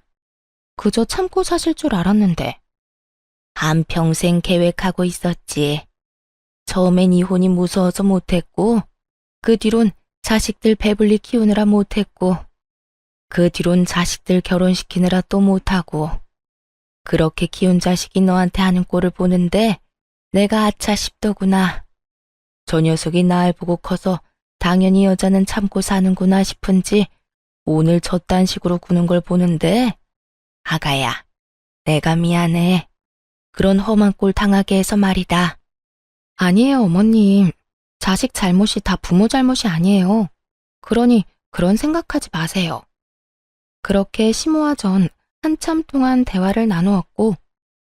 그저 참고 사실 줄 알았는데. 한평생 계획하고 있었지. 처음엔 이혼이 무서워서 못했고, 그 뒤론 자식들 배불리 키우느라 못했고, 그 뒤론 자식들 결혼시키느라 또 못하고, 그렇게 키운 자식이 너한테 하는 꼴을 보는데 내가 아차 싶더구나. 저 녀석이 날 보고 커서 당연히 여자는 참고 사는구나 싶은지 오늘 저딴 식으로 구는 걸 보는데 아가야, 내가 미안해. 그런 험한 꼴 당하게 해서 말이다. 아니에요, 어머님. 자식 잘못이 다 부모 잘못이 아니에요. 그러니 그런 생각하지 마세요. 그렇게 시모와 전 한참 동안 대화를 나누었고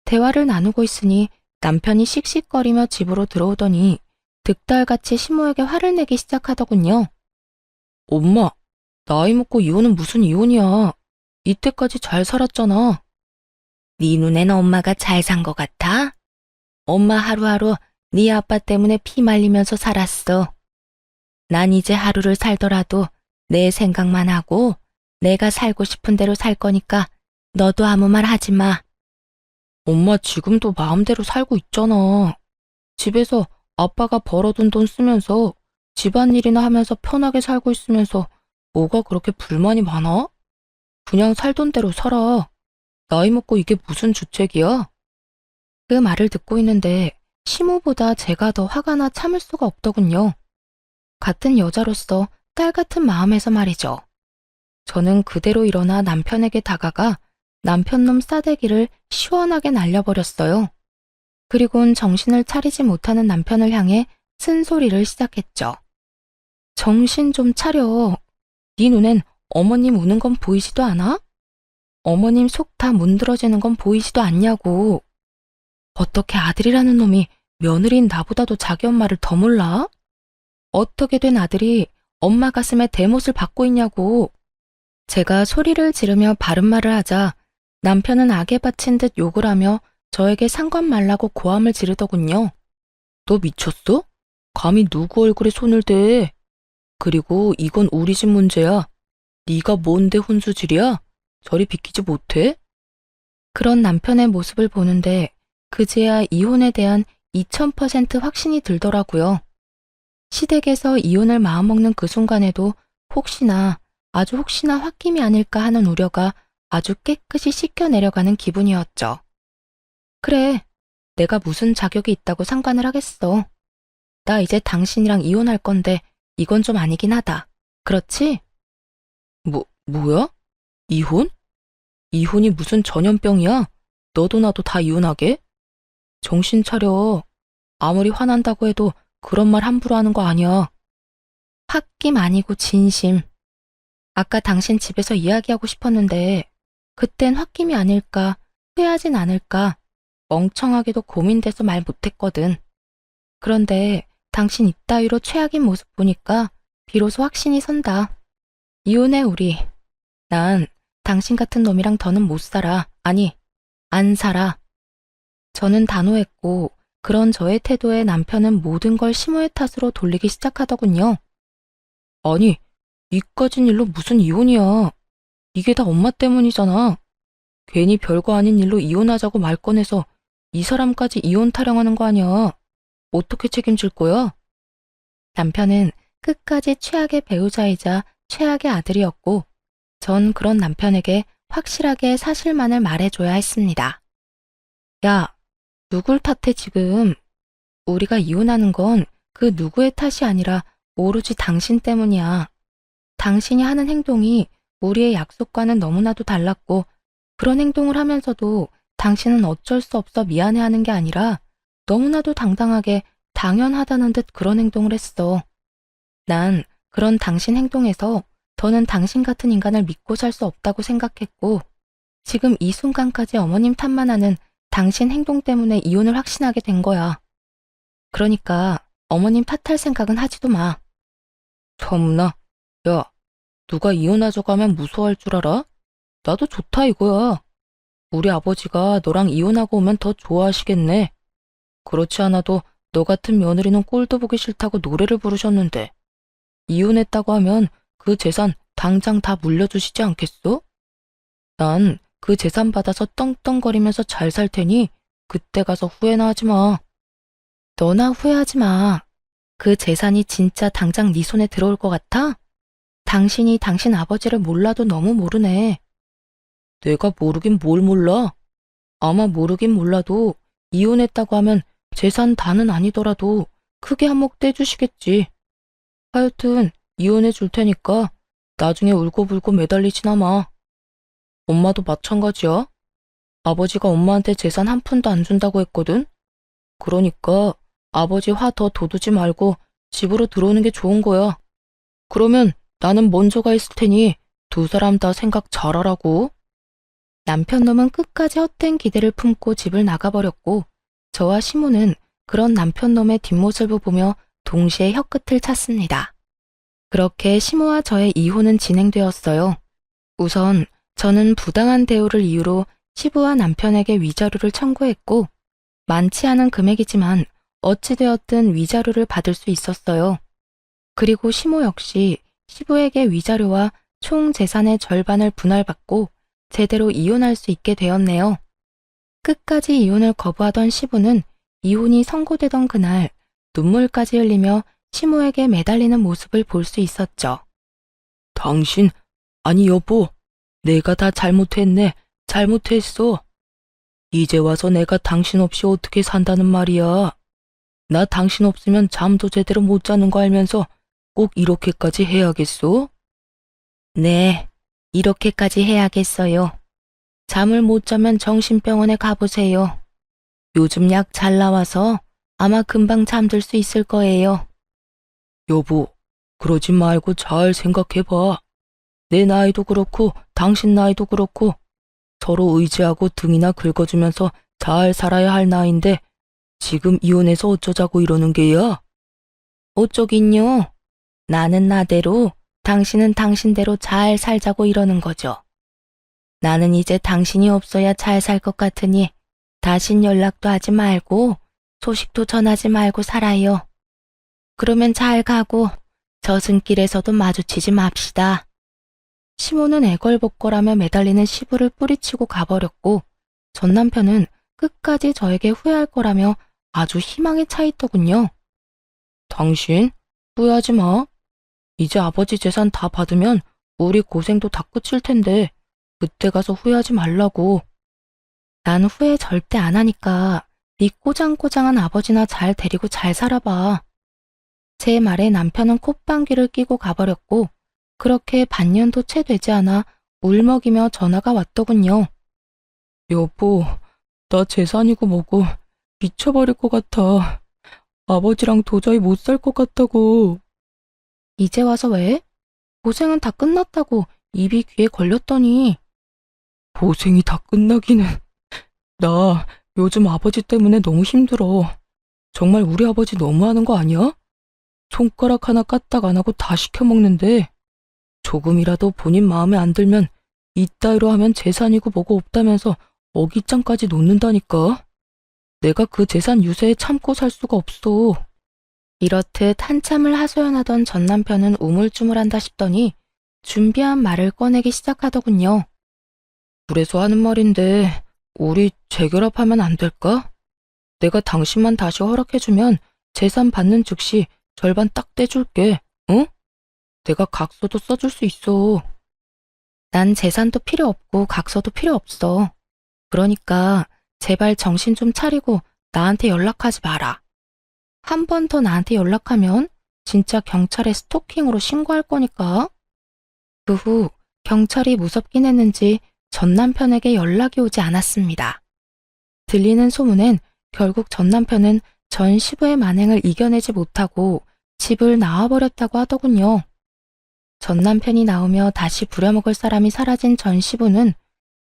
대화를 나누고 있으니 남편이 씩씩거리며 집으로 들어오더니 득달같이 시모에게 화를 내기 시작하더군요. 엄마, 나이 먹고 이혼은 무슨 이혼이야. 이때까지 잘 살았잖아. 네 눈엔 엄마가 잘 산 것 같아? 엄마 하루하루 네 아빠 때문에 피 말리면서 살았어. 난 이제 하루를 살더라도 내 생각만 하고 내가 살고 싶은 대로 살 거니까 너도 아무 말 하지 마. 엄마 지금도 마음대로 살고 있잖아. 집에서 아빠가 벌어둔 돈 쓰면서 집안일이나 하면서 편하게 살고 있으면서 뭐가 그렇게 불만이 많아? 그냥 살던 대로 살아. 나이 먹고 이게 무슨 주책이야? 그 말을 듣고 있는데 시모보다 제가 더 화가 나 참을 수가 없더군요. 같은 여자로서 딸 같은 마음에서 말이죠. 저는 그대로 일어나 남편에게 다가가 남편놈 싸대기를 시원하게 날려버렸어요. 그리곤 정신을 차리지 못하는 남편을 향해 쓴소리를 시작했죠. 정신 좀 차려. 네 눈엔 어머님 우는 건 보이지도 않아? 어머님 속 다 문드러지는 건 보이지도 않냐고. 어떻게 아들이라는 놈이 며느리인 나보다도 자기 엄마를 더 몰라? 어떻게 된 아들이 엄마 가슴에 대못을 받고 있냐고. 제가 소리를 지르며 바른 말을 하자 남편은 악에 바친 듯 욕을 하며 저에게 상관 말라고 고함을 지르더군요. 너 미쳤어? 감히 누구 얼굴에 손을 대? 그리고 이건 우리 집 문제야. 네가 뭔데 혼수질이야? 저리 비키지 못해? 그런 남편의 모습을 보는데 그제야 이혼에 대한 2000% 확신이 들더라고요. 시댁에서 이혼을 마음먹는 그 순간에도 혹시나 아주 혹시나 홧김이 아닐까 하는 우려가 아주 깨끗이 씻겨 내려가는 기분이었죠. 그래, 내가 무슨 자격이 있다고 상관을 하겠어. 나 이제 당신이랑 이혼할 건데 이건 좀 아니긴 하다. 그렇지? 뭐야? 이혼? 이혼이 무슨 전염병이야? 너도 나도 다 이혼하게? 정신 차려. 아무리 화난다고 해도 그런 말 함부로 하는 거 아니야. 홧김 아니고 진심. 아까 당신 집에서 이야기하고 싶었는데 그땐 홧김이 아닐까, 후회하진 않을까 멍청하게도 고민돼서 말 못했거든. 그런데 당신 이따위로 최악인 모습 보니까 비로소 확신이 선다. 이혼해, 우리. 난 당신 같은 놈이랑 더는 못 살아. 아니, 안 살아. 저는 단호했고, 그런 저의 태도에 남편은 모든 걸 시모의 탓으로 돌리기 시작하더군요. 아니, 이까진 일로 무슨 이혼이야. 이게 다 엄마 때문이잖아. 괜히 별거 아닌 일로 이혼하자고 말 꺼내서 이 사람까지 이혼 타령하는 거 아니야. 어떻게 책임질 거야? 남편은 끝까지 최악의 배우자이자 최악의 아들이었고, 전 그런 남편에게 확실하게 사실만을 말해줘야 했습니다. 야, 누굴 탓해 지금? 우리가 이혼하는 건 그 누구의 탓이 아니라 오로지 당신 때문이야. 당신이 하는 행동이 우리의 약속과는 너무나도 달랐고, 그런 행동을 하면서도 당신은 어쩔 수 없어 미안해하는 게 아니라 너무나도 당당하게 당연하다는 듯 그런 행동을 했어. 난 그런 당신 행동에서 더는 당신 같은 인간을 믿고 살 수 없다고 생각했고, 지금 이 순간까지 어머님 탓만 하는 당신 행동 때문에 이혼을 확신하게 된 거야. 그러니까 어머님 탓할 생각은 하지도 마. 참나, 야, 누가 이혼하자고 하면 무서워할 줄 알아? 나도 좋다 이거야. 우리 아버지가 너랑 이혼하고 오면 더 좋아하시겠네. 그렇지 않아도 너 같은 며느리는 꼴도 보기 싫다고 노래를 부르셨는데, 이혼했다고 하면 그 재산 당장 다 물려주시지 않겠어? 난 그 재산 받아서 떵떵거리면서 잘 살 테니 그때 가서 후회나 하지 마. 너나 후회하지 마. 그 재산이 진짜 당장 네 손에 들어올 것 같아? 당신이 당신 아버지를 몰라도 너무 모르네. 내가 모르긴 뭘 몰라. 아마 모르긴 몰라도 이혼했다고 하면 재산 다는 아니더라도 크게 한몫 떼주시겠지. 하여튼 이혼해 줄 테니까 나중에 울고불고 매달리지나 마. 엄마도 마찬가지야. 아버지가 엄마한테 재산 한 푼도 안 준다고 했거든. 그러니까 아버지 화 더 돋우지 말고 집으로 들어오는 게 좋은 거야. 그러면 나는 먼저 가 있을 테니 두 사람 다 생각 잘하라고. 남편 놈은 끝까지 헛된 기대를 품고 집을 나가버렸고, 저와 시모는 그런 남편 놈의 뒷모습을 보며 동시에 혀끝을 찼습니다. 그렇게 시모와 저의 이혼은 진행되었어요. 우선 저는 부당한 대우를 이유로 시부와 남편에게 위자료를 청구했고, 많지 않은 금액이지만 어찌되었든 위자료를 받을 수 있었어요. 그리고 시모 역시 시부에게 위자료와 총 재산의 절반을 분할받고 제대로 이혼할 수 있게 되었네요. 끝까지 이혼을 거부하던 시부는 이혼이 선고되던 그날 눈물까지 흘리며 시모에게 매달리는 모습을 볼 수 있었죠. 당신, 아니 여보, 내가 다 잘못했네. 잘못했어. 이제 와서 내가 당신 없이 어떻게 산다는 말이야. 나 당신 없으면 잠도 제대로 못 자는 거 알면서 꼭 이렇게까지 해야겠어? 네, 이렇게까지 해야겠어요. 잠을 못 자면 정신병원에 가보세요. 요즘 약 잘 나와서 아마 금방 잠들 수 있을 거예요. 여보, 그러지 말고 잘 생각해봐. 내 나이도 그렇고 당신 나이도 그렇고 서로 의지하고 등이나 긁어주면서 잘 살아야 할 나이인데 지금 이혼해서 어쩌자고 이러는 게야? 어쩌긴요. 나는 나대로, 당신은 당신대로 잘 살자고 이러는 거죠. 나는 이제 당신이 없어야 잘 살 것 같으니 다신 연락도 하지 말고 소식도 전하지 말고 살아요. 그러면 잘 가고 저승길에서도 마주치지 맙시다. 시모는 애걸복걸하며 매달리는 시부를 뿌리치고 가버렸고, 전 남편은 끝까지 저에게 후회할 거라며 아주 희망에 차 있더군요. 당신, 후회하지 마. 이제 아버지 재산 다 받으면 우리 고생도 다 끝일 텐데 그때 가서 후회하지 말라고. 난 후회 절대 안 하니까 네 꼬장꼬장한 아버지나 잘 데리고 잘 살아봐. 제 말에 남편은 콧방귀를 끼고 가버렸고, 그렇게 반년도 채 되지 않아 울먹이며 전화가 왔더군요. 여보, 나 재산이고 뭐고 미쳐버릴 것 같아. 아버지랑 도저히 못 살 것 같다고. 이제 와서 왜? 고생은 다 끝났다고 입이 귀에 걸렸더니. 고생이 다 끝나기는. 나 요즘 아버지 때문에 너무 힘들어. 정말 우리 아버지 너무하는 거 아니야? 손가락 하나 까딱 안 하고 다 시켜 먹는데 조금이라도 본인 마음에 안 들면 이따위로 하면 재산이고 뭐고 없다면서 어깃장까지 놓는다니까. 내가 그 재산 유세에 참고 살 수가 없어. 이렇듯 한참을 하소연하던 전 남편은 우물쭈물한다 싶더니 준비한 말을 꺼내기 시작하더군요. 그래서 하는 말인데 우리 재결합하면 안 될까? 내가 당신만 다시 허락해주면 재산 받는 즉시 절반 딱 떼줄게. 응? 내가 각서도 써줄 수 있어. 난 재산도 필요 없고 각서도 필요 없어. 그러니까 제발 정신 좀 차리고 나한테 연락하지 마라. 한 번 더 나한테 연락하면 진짜 경찰에 스토킹으로 신고할 거니까. 그 후 경찰이 무섭긴 했는지 전 남편에게 연락이 오지 않았습니다. 들리는 소문엔 결국 전 남편은 전 시부의 만행을 이겨내지 못하고 집을 나와버렸다고 하더군요. 전 남편이 나오며 다시 부려먹을 사람이 사라진 전 시부는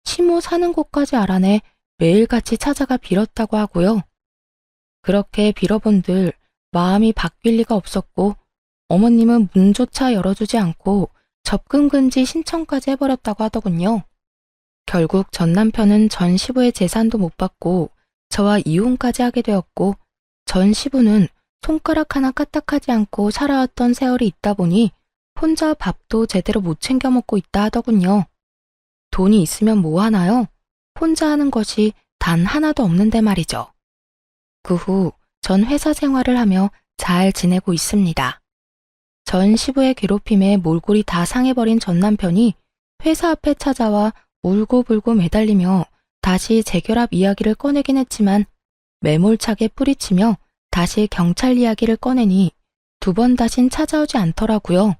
시모 사는 곳까지 알아내 매일같이 찾아가 빌었다고 하고요. 그렇게 빌어본들 마음이 바뀔 리가 없었고 어머님은 문조차 열어주지 않고 접근 금지 신청까지 해버렸다고 하더군요. 결국 전 남편은 전 시부의 재산도 못 받고 저와 이혼까지 하게 되었고 전 시부는 손가락 하나 까딱하지 않고 살아왔던 세월이 있다 보니 혼자 밥도 제대로 못 챙겨 먹고 있다 하더군요. 돈이 있으면 뭐 하나요? 혼자 하는 것이 단 하나도 없는데 말이죠. 그 후 전 회사 생활을 하며 잘 지내고 있습니다. 전 시부의 괴롭힘에 몰골이 다 상해버린 전 남편이 회사 앞에 찾아와 울고불고 매달리며 다시 재결합 이야기를 꺼내긴 했지만 매몰차게 뿌리치며 다시 경찰 이야기를 꺼내니 두 번 다신 찾아오지 않더라고요.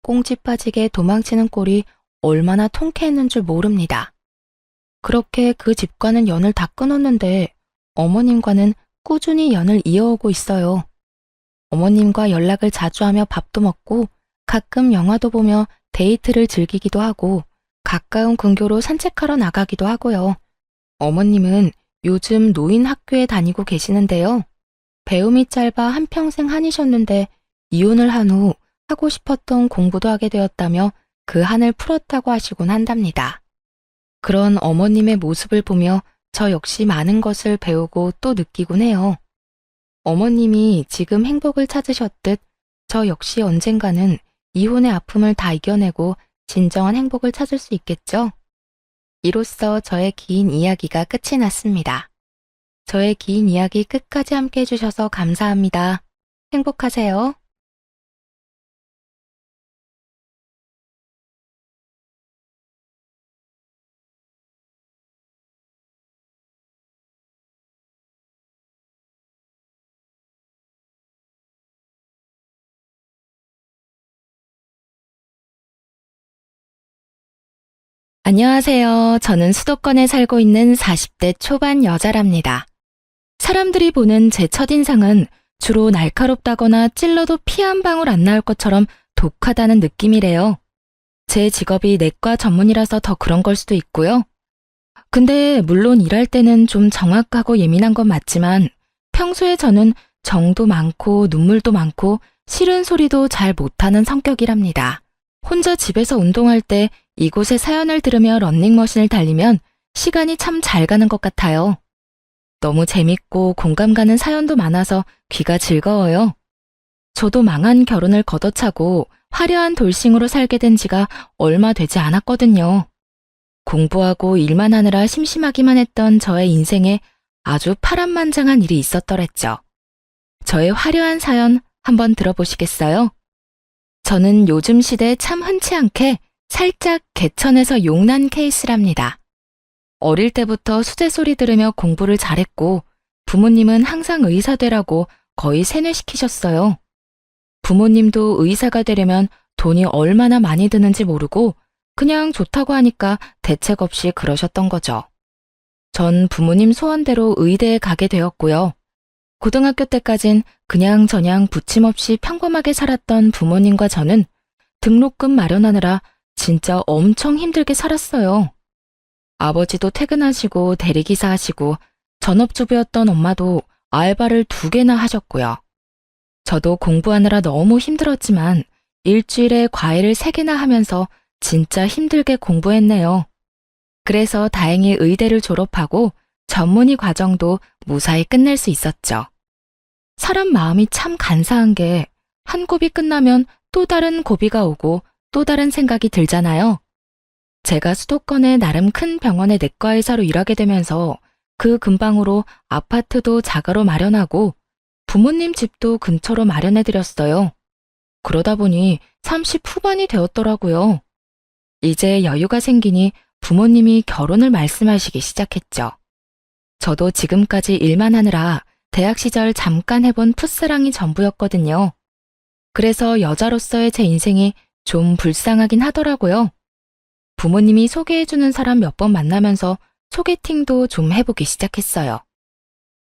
꽁지 빠지게 도망치는 꼴이 얼마나 통쾌했는 줄 모릅니다. 그렇게 그 집과는 연을 다 끊었는데 어머님과는 꾸준히 연을 이어오고 있어요. 어머님과 연락을 자주 하며 밥도 먹고 가끔 영화도 보며 데이트를 즐기기도 하고 가까운 근교로 산책하러 나가기도 하고요. 어머님은 요즘 노인 학교에 다니고 계시는데요. 배움이 짧아 한평생 한이셨는데 이혼을 한 후 하고 싶었던 공부도 하게 되었다며 그 한을 풀었다고 하시곤 한답니다. 그런 어머님의 모습을 보며 저 역시 많은 것을 배우고 또 느끼곤 해요. 어머님이 지금 행복을 찾으셨듯 저 역시 언젠가는 이혼의 아픔을 다 이겨내고 진정한 행복을 찾을 수 있겠죠? 이로써 저의 긴 이야기가 끝이 났습니다. 저의 긴 이야기 끝까지 함께 해주셔서 감사합니다. 행복하세요. 안녕하세요. 저는 수도권에 살고 있는 40대 초반 여자랍니다. 사람들이 보는 제 첫인상은 주로 날카롭다거나 찔러도 피 한 방울 안 나올 것처럼 독하다는 느낌이래요. 제 직업이 내과 전문이라서 더 그런 걸 수도 있고요. 근데 물론 일할 때는 좀 정확하고 예민한 건 맞지만 평소에 저는 정도 많고 눈물도 많고 싫은 소리도 잘 못하는 성격이랍니다. 혼자 집에서 운동할 때 이곳의 사연을 들으며 러닝머신을 달리면 시간이 참 잘 가는 것 같아요. 너무 재밌고 공감 가는 사연도 많아서 귀가 즐거워요. 저도 망한 결혼을 걷어차고 화려한 돌싱으로 살게 된 지가 얼마 되지 않았거든요. 공부하고 일만 하느라 심심하기만 했던 저의 인생에 아주 파란만장한 일이 있었더랬죠. 저의 화려한 사연 한번 들어보시겠어요? 저는 요즘 시대에 참 흔치 않게 살짝 개천에서 용난 케이스랍니다. 어릴 때부터 수제 소리 들으며 공부를 잘했고 부모님은 항상 의사 되라고 거의 세뇌시키셨어요. 부모님도 의사가 되려면 돈이 얼마나 많이 드는지 모르고 그냥 좋다고 하니까 대책 없이 그러셨던 거죠. 전 부모님 소원대로 의대에 가게 되었고요. 고등학교 때까진 그냥저냥 부침없이 평범하게 살았던 부모님과 저는 등록금 마련하느라 진짜 엄청 힘들게 살았어요. 아버지도 퇴근하시고 대리기사 하시고 전업주부였던 엄마도 알바를 2개나 하셨고요. 저도 공부하느라 너무 힘들었지만 일주일에 과외를 3개나 하면서 진짜 힘들게 공부했네요. 그래서 다행히 의대를 졸업하고 전문의 과정도 무사히 끝낼 수 있었죠. 사람 마음이 참 간사한 게 한 고비 끝나면 또 다른 고비가 오고 또 다른 생각이 들잖아요. 제가 수도권의 나름 큰 병원의 내과 의사로 일하게 되면서 그 근방으로 아파트도 자가로 마련하고 부모님 집도 근처로 마련해드렸어요. 그러다 보니 30 후반이 되었더라고요. 이제 여유가 생기니 부모님이 결혼을 말씀하시기 시작했죠. 저도 지금까지 일만 하느라 대학 시절 잠깐 해본 풋사랑이 전부였거든요. 그래서 여자로서의 제 인생이 좀 불쌍하긴 하더라고요. 부모님이 소개해주는 사람 몇 번 만나면서 소개팅도 좀 해보기 시작했어요.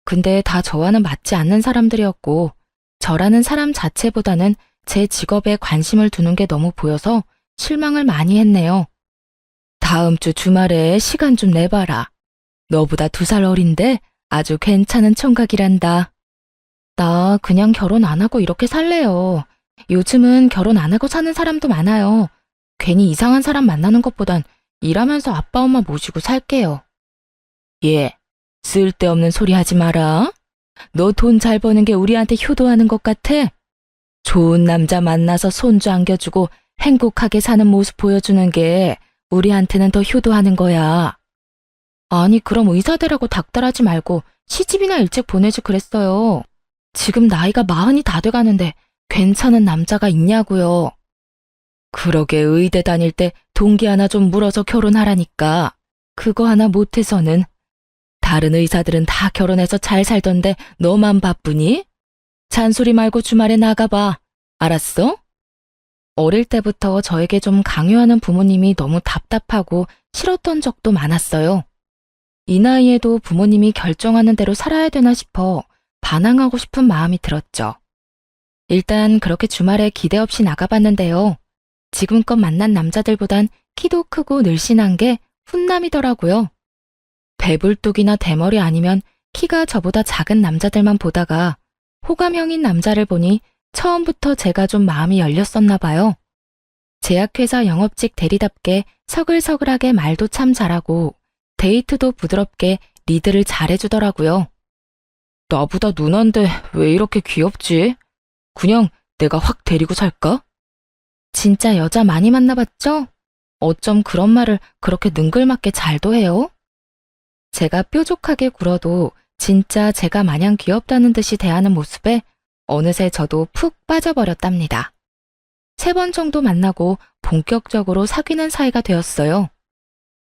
근데 다 저와는 맞지 않는 사람들이었고 저라는 사람 자체보다는 제 직업에 관심을 두는 게 너무 보여서 실망을 많이 했네요. 다음 주 주말에 시간 좀 내봐라. 너보다 2살 어린데 아주 괜찮은 총각이란다. 나 그냥 결혼 안 하고 이렇게 살래요. 요즘은 결혼 안 하고 사는 사람도 많아요. 괜히 이상한 사람 만나는 것보단 일하면서 아빠 엄마 모시고 살게요. 예, 쓸데없는 소리 하지 마라. 너 돈 잘 버는 게 우리한테 효도하는 것 같아? 좋은 남자 만나서 손주 안겨주고 행복하게 사는 모습 보여주는 게 우리한테는 더 효도하는 거야. 아니, 그럼 의사 되라고 닥달하지 말고 시집이나 일찍 보내지 그랬어요. 지금 나이가 40이 다 돼가는데 괜찮은 남자가 있냐고요. 그러게 의대 다닐 때 동기 하나 좀 물어서 결혼하라니까. 그거 하나 못해서는. 다른 의사들은 다 결혼해서 잘 살던데 너만 바쁘니? 잔소리 말고 주말에 나가봐. 알았어? 어릴 때부터 저에게 좀 강요하는 부모님이 너무 답답하고 싫었던 적도 많았어요. 이 나이에도 부모님이 결정하는 대로 살아야 되나 싶어 반항하고 싶은 마음이 들었죠. 일단 그렇게 주말에 기대 없이 나가봤는데요. 지금껏 만난 남자들보단 키도 크고 늘씬한 게 훈남이더라고요. 배불뚝이나 대머리 아니면 키가 저보다 작은 남자들만 보다가 호감형인 남자를 보니 처음부터 제가 좀 마음이 열렸었나 봐요. 제약회사 영업직 대리답게 서글서글하게 말도 참 잘하고 데이트도 부드럽게 리드를 잘해주더라고요. 나보다 누난데 왜 이렇게 귀엽지? 그냥 내가 확 데리고 살까? 진짜 여자 많이 만나봤죠? 어쩜 그런 말을 그렇게 능글맞게 잘도 해요? 제가 뾰족하게 굴어도 진짜 제가 마냥 귀엽다는 듯이 대하는 모습에 어느새 저도 푹 빠져버렸답니다. 3번 정도 만나고 본격적으로 사귀는 사이가 되었어요.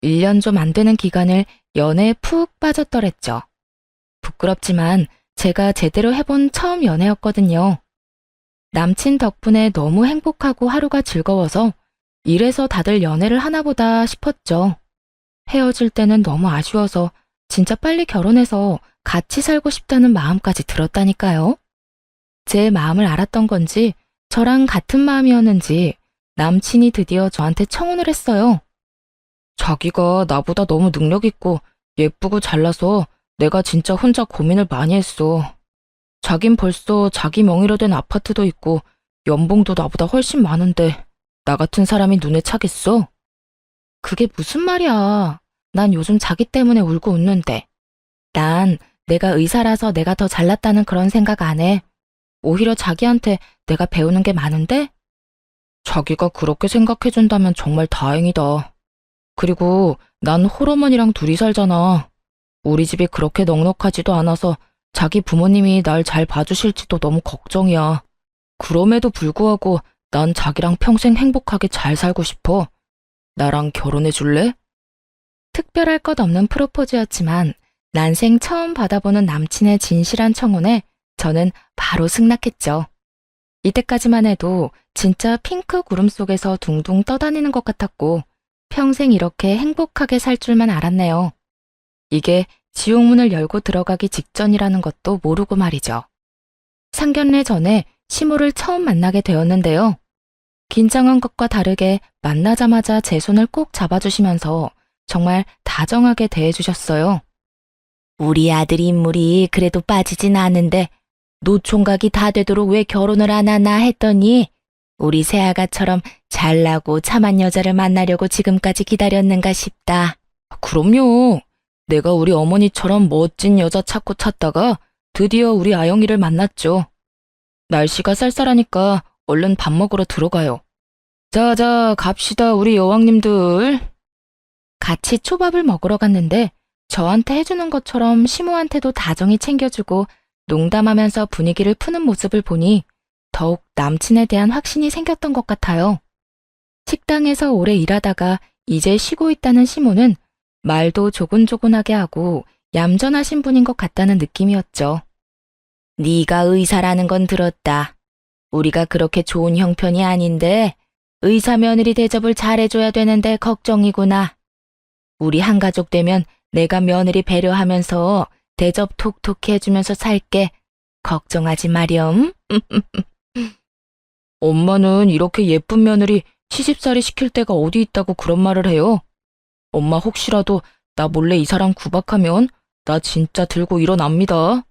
1년 좀 안 되는 기간을 연애에 푹 빠졌더랬죠. 부끄럽지만 제가 제대로 해본 처음 연애였거든요. 남친 덕분에 너무 행복하고 하루가 즐거워서 이래서 다들 연애를 하나보다 싶었죠. 헤어질 때는 너무 아쉬워서 진짜 빨리 결혼해서 같이 살고 싶다는 마음까지 들었다니까요. 제 마음을 알았던 건지 저랑 같은 마음이었는지 남친이 드디어 저한테 청혼을 했어요. 자기가 나보다 너무 능력 있고 예쁘고 잘나서 내가 진짜 혼자 고민을 많이 했어. 자긴 벌써 자기 명의로 된 아파트도 있고 연봉도 나보다 훨씬 많은데 나 같은 사람이 눈에 차겠어? 그게 무슨 말이야. 난 요즘 자기 때문에 울고 웃는데. 난 내가 의사라서 내가 더 잘났다는 그런 생각 안 해. 오히려 자기한테 내가 배우는 게 많은데? 자기가 그렇게 생각해준다면 정말 다행이다. 그리고 난 홀어머니랑 둘이 살잖아. 우리 집이 그렇게 넉넉하지도 않아서 자기 부모님이 날 잘 봐주실지도 너무 걱정이야. 그럼에도 불구하고 난 자기랑 평생 행복하게 잘 살고 싶어. 나랑 결혼해 줄래? 특별할 것 없는 프로포즈였지만 난생 처음 받아보는 남친의 진실한 청혼에 저는 바로 승낙했죠. 이때까지만 해도 진짜 핑크 구름 속에서 둥둥 떠다니는 것 같았고 평생 이렇게 행복하게 살 줄만 알았네요. 이게 지옥문을 열고 들어가기 직전이라는 것도 모르고 말이죠. 상견례 전에 시모를 처음 만나게 되었는데요. 긴장한 것과 다르게 만나자마자 제 손을 꼭 잡아주시면서 정말 다정하게 대해주셨어요. 우리 아들 인물이 그래도 빠지진 않은데 노총각이 다 되도록 왜 결혼을 안 하나 했더니 우리 새아가처럼 잘나고 참한 여자를 만나려고 지금까지 기다렸는가 싶다. 그럼요. 내가 우리 어머니처럼 멋진 여자 찾다가 드디어 우리 아영이를 만났죠. 날씨가 쌀쌀하니까 얼른 밥 먹으러 들어가요. 자자, 갑시다, 우리 여왕님들. 같이 초밥을 먹으러 갔는데 저한테 해주는 것처럼 시모한테도 다정히 챙겨주고 농담하면서 분위기를 푸는 모습을 보니 더욱 남친에 대한 확신이 생겼던 것 같아요. 식당에서 오래 일하다가 이제 쉬고 있다는 시모는 말도 조곤조곤하게 하고 얌전하신 분인 것 같다는 느낌이었죠. 네가 의사라는 건 들었다. 우리가 그렇게 좋은 형편이 아닌데 의사 며느리 대접을 잘해줘야 되는데 걱정이구나. 우리 한가족 되면 내가 며느리 배려하면서 대접 톡톡히 해주면서 살게. 걱정하지 마렴. 엄마는 이렇게 예쁜 며느리 시집살이 시킬 데가 어디 있다고 그런 말을 해요. 엄마 혹시라도 나 몰래 이 사람 구박하면 나 진짜 들고 일어납니다.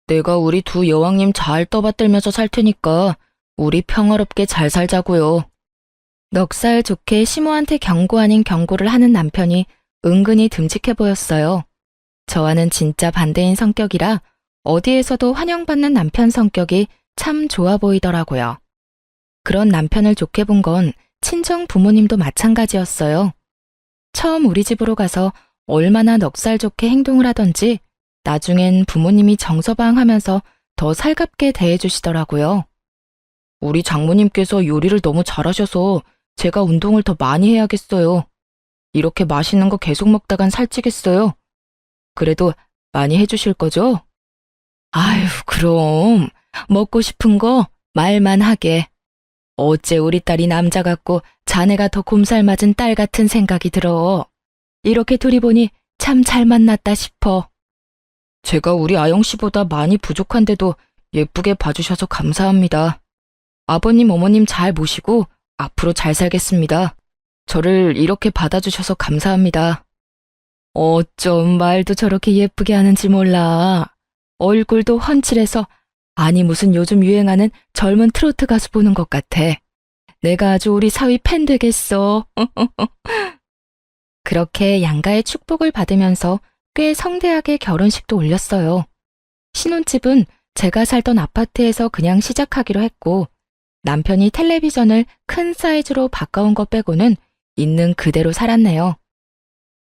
내가 우리 두 여왕님 잘 떠받들면서 살 테니까 우리 평화롭게 잘 살자고요. 넉살 좋게 시모한테 경고 아닌 경고를 하는 남편이 은근히 듬직해 보였어요. 저와는 진짜 반대인 성격이라 어디에서도 환영받는 남편 성격이 참 좋아 보이더라고요. 그런 남편을 좋게 본 건 친정 부모님도 마찬가지였어요. 처음 우리 집으로 가서 얼마나 넉살 좋게 행동을 하던지 나중엔 부모님이 정서방하면서 더 살갑게 대해주시더라고요. 우리 장모님께서 요리를 너무 잘하셔서 제가 운동을 더 많이 해야겠어요. 이렇게 맛있는 거 계속 먹다간 살찌겠어요. 그래도 많이 해주실 거죠? 아유, 그럼 먹고 싶은 거 말만 하게. 어째 우리 딸이 남자 같고 자네가 더 곰살 맞은 딸 같은 생각이 들어. 이렇게 둘이 보니 참 잘 만났다 싶어. 제가 우리 아영 씨보다 많이 부족한데도 예쁘게 봐주셔서 감사합니다. 아버님, 어머님 잘 모시고 앞으로 잘 살겠습니다. 저를 이렇게 받아주셔서 감사합니다. 어쩜 말도 저렇게 예쁘게 하는지 몰라. 얼굴도 훤칠해서 아니 무슨 요즘 유행하는 젊은 트로트 가수 보는 것 같아. 내가 아주 우리 사위 팬 되겠어. 그렇게 양가의 축복을 받으면서 꽤 성대하게 결혼식도 올렸어요. 신혼집은 제가 살던 아파트에서 그냥 시작하기로 했고 남편이 텔레비전을 큰 사이즈로 바꿔온 것 빼고는 있는 그대로 살았네요.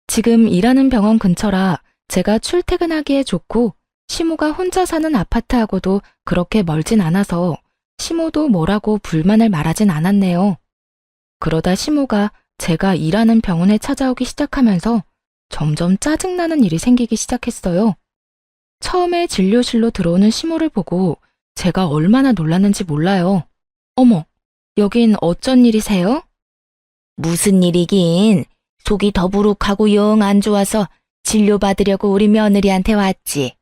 지금 일하는 병원 근처라 제가 출퇴근하기에 좋고 시모가 혼자 사는 아파트하고도 그렇게 멀진 않아서 시모도 뭐라고 불만을 말하진 않았네요. 그러다 시모가 제가 일하는 병원에 찾아오기 시작하면서 점점 짜증나는 일이 생기기 시작했어요. 처음에 진료실로 들어오는 시모를 보고 제가 얼마나 놀랐는지 몰라요. 어머, 여긴 어쩐 일이세요? 무슨 일이긴. 속이 더부룩하고 영 안 좋아서 진료받으려고 우리 며느리한테 왔지.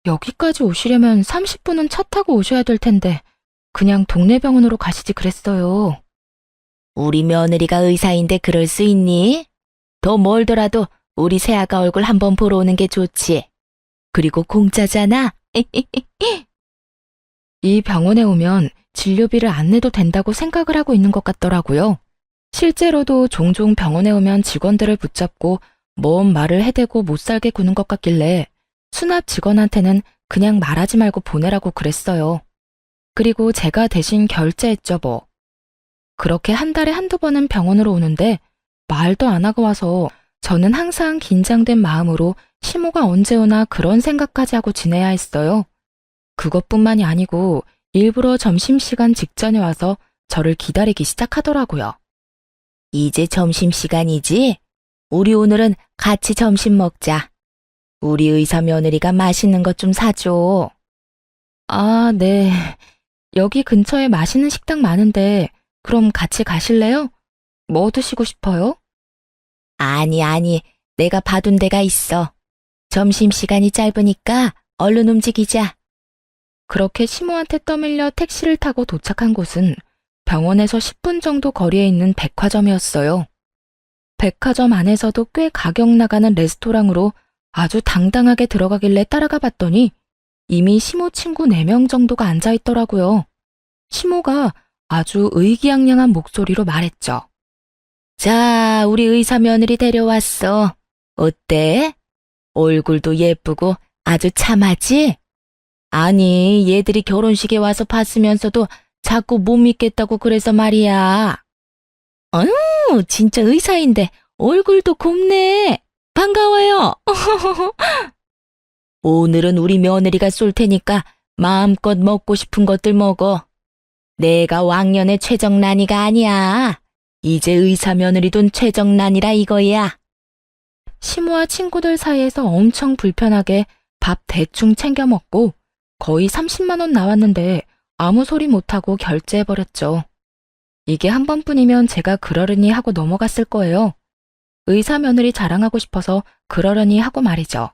여기까지 오시려면 30분은 차 타고 오셔야 될 텐데 그냥 동네 병원으로 가시지 그랬어요. 우리 며느리가 의사인데 그럴 수 있니? 더 멀더라도 우리 새아가 얼굴 한번 보러 오는 게 좋지. 그리고 공짜잖아. 이 병원에 오면 진료비를 안 내도 된다고 생각을 하고 있는 것 같더라고요. 실제로도 종종 병원에 오면 직원들을 붙잡고 뭔 말을 해대고 못 살게 구는 것 같길래 수납 직원한테는 그냥 말하지 말고 보내라고 그랬어요. 그리고 제가 대신 결제했죠 뭐. 그렇게 한 달에 한두 번은 병원으로 오는데 말도 안 하고 와서 저는 항상 긴장된 마음으로 시모가 언제 오나 그런 생각까지 하고 지내야 했어요. 그것뿐만이 아니고 일부러 점심시간 직전에 와서 저를 기다리기 시작하더라고요. 이제 점심시간이지? 우리 오늘은 같이 점심 먹자. 우리 의사 며느리가 맛있는 것 좀 사줘. 아, 네. 여기 근처에 맛있는 식당 많은데 그럼 같이 가실래요? 뭐 드시고 싶어요? 아니, 내가 봐둔 데가 있어. 점심시간이 짧으니까 얼른 움직이자. 그렇게 시모한테 떠밀려 택시를 타고 도착한 곳은 병원에서 10분 정도 거리에 있는 백화점이었어요. 백화점 안에서도 꽤 가격 나가는 레스토랑으로 아주 당당하게 들어가길래 따라가 봤더니 이미 시모 친구 4명 정도가 앉아있더라고요. 시모가 아주 의기양양한 목소리로 말했죠. 자, 우리 의사 며느리 데려왔어. 어때? 얼굴도 예쁘고 아주 참하지? 아니, 얘들이 결혼식에 와서 봤으면서도 자꾸 못 믿겠다고 그래서 말이야. 진짜 의사인데 얼굴도 곱네. 반가워요. 오늘은 우리 며느리가 쏠 테니까 마음껏 먹고 싶은 것들 먹어. 내가 왕년의 최정란이가 아니야. 이제 의사 며느리 돈 최정란이라 이거야. 시모와 친구들 사이에서 엄청 불편하게 밥 대충 챙겨 먹고 거의 30만 원 나왔는데 아무 소리 못하고 결제해버렸죠. 이게 한 번뿐이면 제가 그러려니 하고 넘어갔을 거예요. 의사 며느리 자랑하고 싶어서 그러려니 하고 말이죠.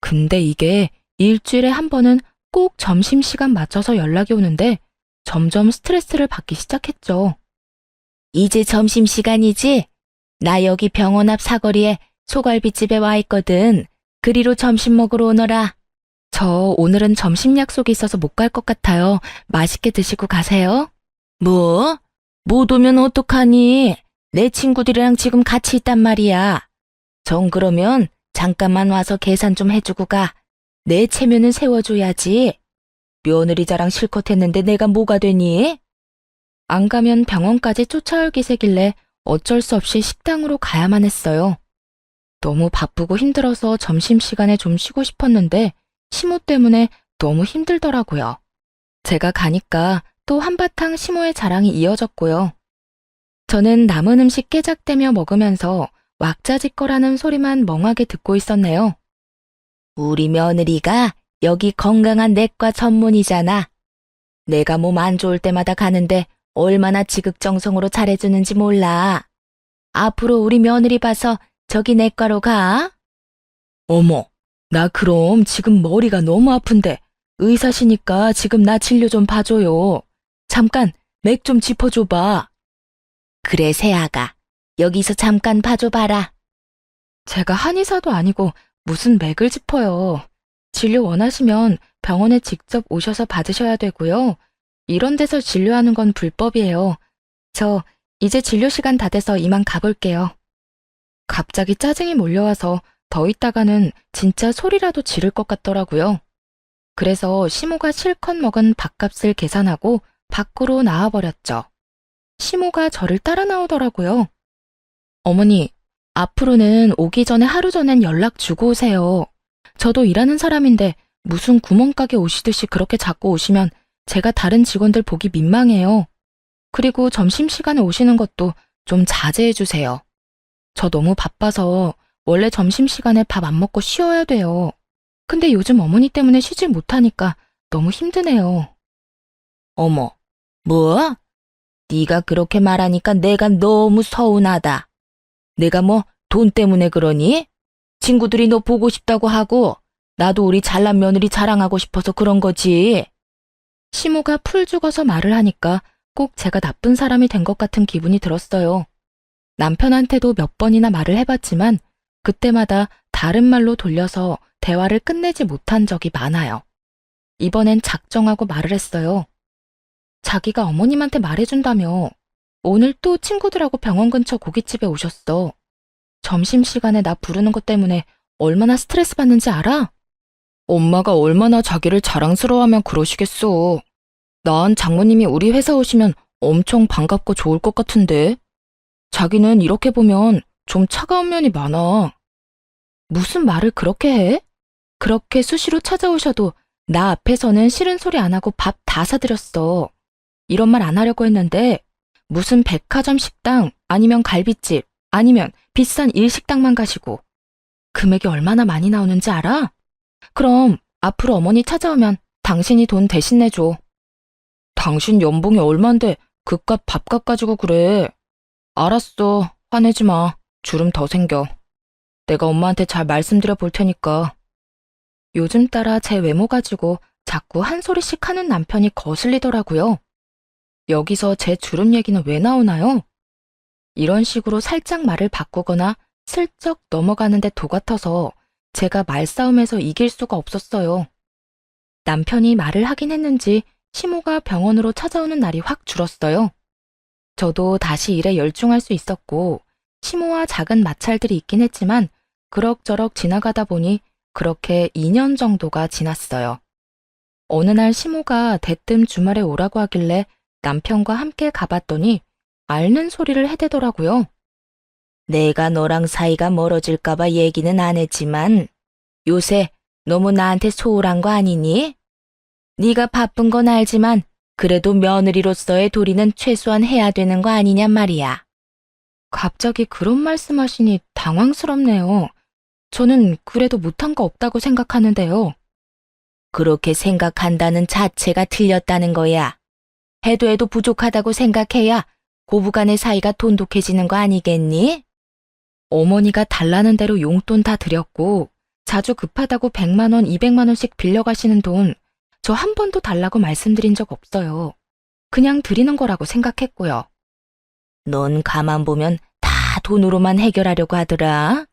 근데 이게 일주일에 한 번은 꼭 점심시간 맞춰서 연락이 오는데 점점 스트레스를 받기 시작했죠. 이제 점심시간이지? 나 여기 병원 앞 사거리에 소갈비집에 와 있거든. 그리로 점심 먹으러 오너라. 저 오늘은 점심 약속이 있어서 못 갈 것 같아요. 맛있게 드시고 가세요. 뭐? 못 오면 어떡하니? 내 친구들이랑 지금 같이 있단 말이야. 정 그러면 잠깐만 와서 계산 좀 해주고 가. 내 체면은 세워줘야지. 며느리 자랑 실컷 했는데 내가 뭐가 되니? 안 가면 병원까지 쫓아올 기세길래 어쩔 수 없이 식당으로 가야만 했어요. 너무 바쁘고 힘들어서 점심시간에 좀 쉬고 싶었는데 시모 때문에 너무 힘들더라고요. 제가 가니까 또 한바탕 시모의 자랑이 이어졌고요. 저는 남은 음식 깨작대며 먹으면서 왁자지껄하는 소리만 멍하게 듣고 있었네요. 우리 며느리가 여기 건강한 내과 전문이잖아. 내가 몸 안 좋을 때마다 가는데 얼마나 지극정성으로 잘해주는지 몰라. 앞으로 우리 며느리 봐서 저기 내과로 가. 어머, 나 그럼 지금 머리가 너무 아픈데 의사시니까 지금 나 진료 좀 봐줘요. 잠깐 맥 좀 짚어줘봐. 그래, 새아가. 여기서 잠깐 봐줘봐라. 제가 한의사도 아니고 무슨 맥을 짚어요. 진료 원하시면 병원에 직접 오셔서 받으셔야 되고요. 이런 데서 진료하는 건 불법이에요. 저 이제 진료 시간 다 돼서 이만 가볼게요. 갑자기 짜증이 몰려와서 더 있다가는 진짜 소리라도 지를 것 같더라고요. 그래서 시모가 실컷 먹은 밥값을 계산하고 밖으로 나와버렸죠. 시모가 저를 따라 나오더라고요. 어머니, 앞으로는 오기 전에 하루 전엔 연락 주고 오세요. 저도 일하는 사람인데 무슨 구멍가게 오시듯이 그렇게 자꾸 오시면 제가 다른 직원들 보기 민망해요. 그리고 점심시간에 오시는 것도 좀 자제해 주세요. 저 너무 바빠서 원래 점심시간에 밥 안 먹고 쉬어야 돼요. 근데 요즘 어머니 때문에 쉬질 못하니까 너무 힘드네요. 어머, 뭐? 네가 그렇게 말하니까 내가 너무 서운하다. 내가 뭐 돈 때문에 그러니? 친구들이 너 보고 싶다고 하고 나도 우리 잘난 며느리 자랑하고 싶어서 그런 거지. 시모가 풀 죽어서 말을 하니까 꼭 제가 나쁜 사람이 된 것 같은 기분이 들었어요. 남편한테도 몇 번이나 말을 해봤지만 그때마다 다른 말로 돌려서 대화를 끝내지 못한 적이 많아요. 이번엔 작정하고 말을 했어요. 자기가 어머님한테 말해준다며 오늘 또 친구들하고 병원 근처 고깃집에 오셨어. 점심시간에 나 부르는 것 때문에 얼마나 스트레스 받는지 알아? 엄마가 얼마나 자기를 자랑스러워하면 그러시겠어. 난 장모님이 우리 회사 오시면 엄청 반갑고 좋을 것 같은데. 자기는 이렇게 보면 좀 차가운 면이 많아. 무슨 말을 그렇게 해? 그렇게 수시로 찾아오셔도 나 앞에서는 싫은 소리 안 하고 밥 다 사드렸어. 이런 말 안 하려고 했는데 무슨 백화점 식당 아니면 갈비집 아니면 비싼 일식당만 가시고 금액이 얼마나 많이 나오는지 알아? 그럼 앞으로 어머니 찾아오면 당신이 돈 대신 내줘. 당신 연봉이 얼만데 그깟 밥값 가지고 그래. 알았어. 화내지 마. 주름 더 생겨. 내가 엄마한테 잘 말씀드려 볼 테니까. 요즘 따라 제 외모 가지고 자꾸 한 소리씩 하는 남편이 거슬리더라고요. 여기서 제 주름 얘기는 왜 나오나요? 이런 식으로 살짝 말을 바꾸거나 슬쩍 넘어가는데 도 같아서 제가 말싸움에서 이길 수가 없었어요. 남편이 말을 하긴 했는지 시모가 병원으로 찾아오는 날이 확 줄었어요. 저도 다시 일에 열중할 수 있었고 시모와 작은 마찰들이 있긴 했지만 그럭저럭 지나가다 보니 그렇게 2년 정도가 지났어요. 어느 날 시모가 대뜸 주말에 오라고 하길래 남편과 함께 가봤더니 앓는 소리를 해대더라고요. 내가 너랑 사이가 멀어질까봐 얘기는 안 했지만 요새 너무 나한테 소홀한 거 아니니? 네가 바쁜 건 알지만 그래도 며느리로서의 도리는 최소한 해야 되는 거 아니냔 말이야. 갑자기 그런 말씀하시니 당황스럽네요. 저는 그래도 못한 거 없다고 생각하는데요. 그렇게 생각한다는 자체가 틀렸다는 거야. 해도 부족하다고 생각해야 고부간의 사이가 돈독해지는 거 아니겠니? 어머니가 달라는 대로 용돈 다 드렸고 자주 급하다고 100만 원, 200만 원씩 빌려가시는 돈 저 한 번도 달라고 말씀드린 적 없어요. 그냥 드리는 거라고 생각했고요. 넌 가만 보면 다 돈으로만 해결하려고 하더라.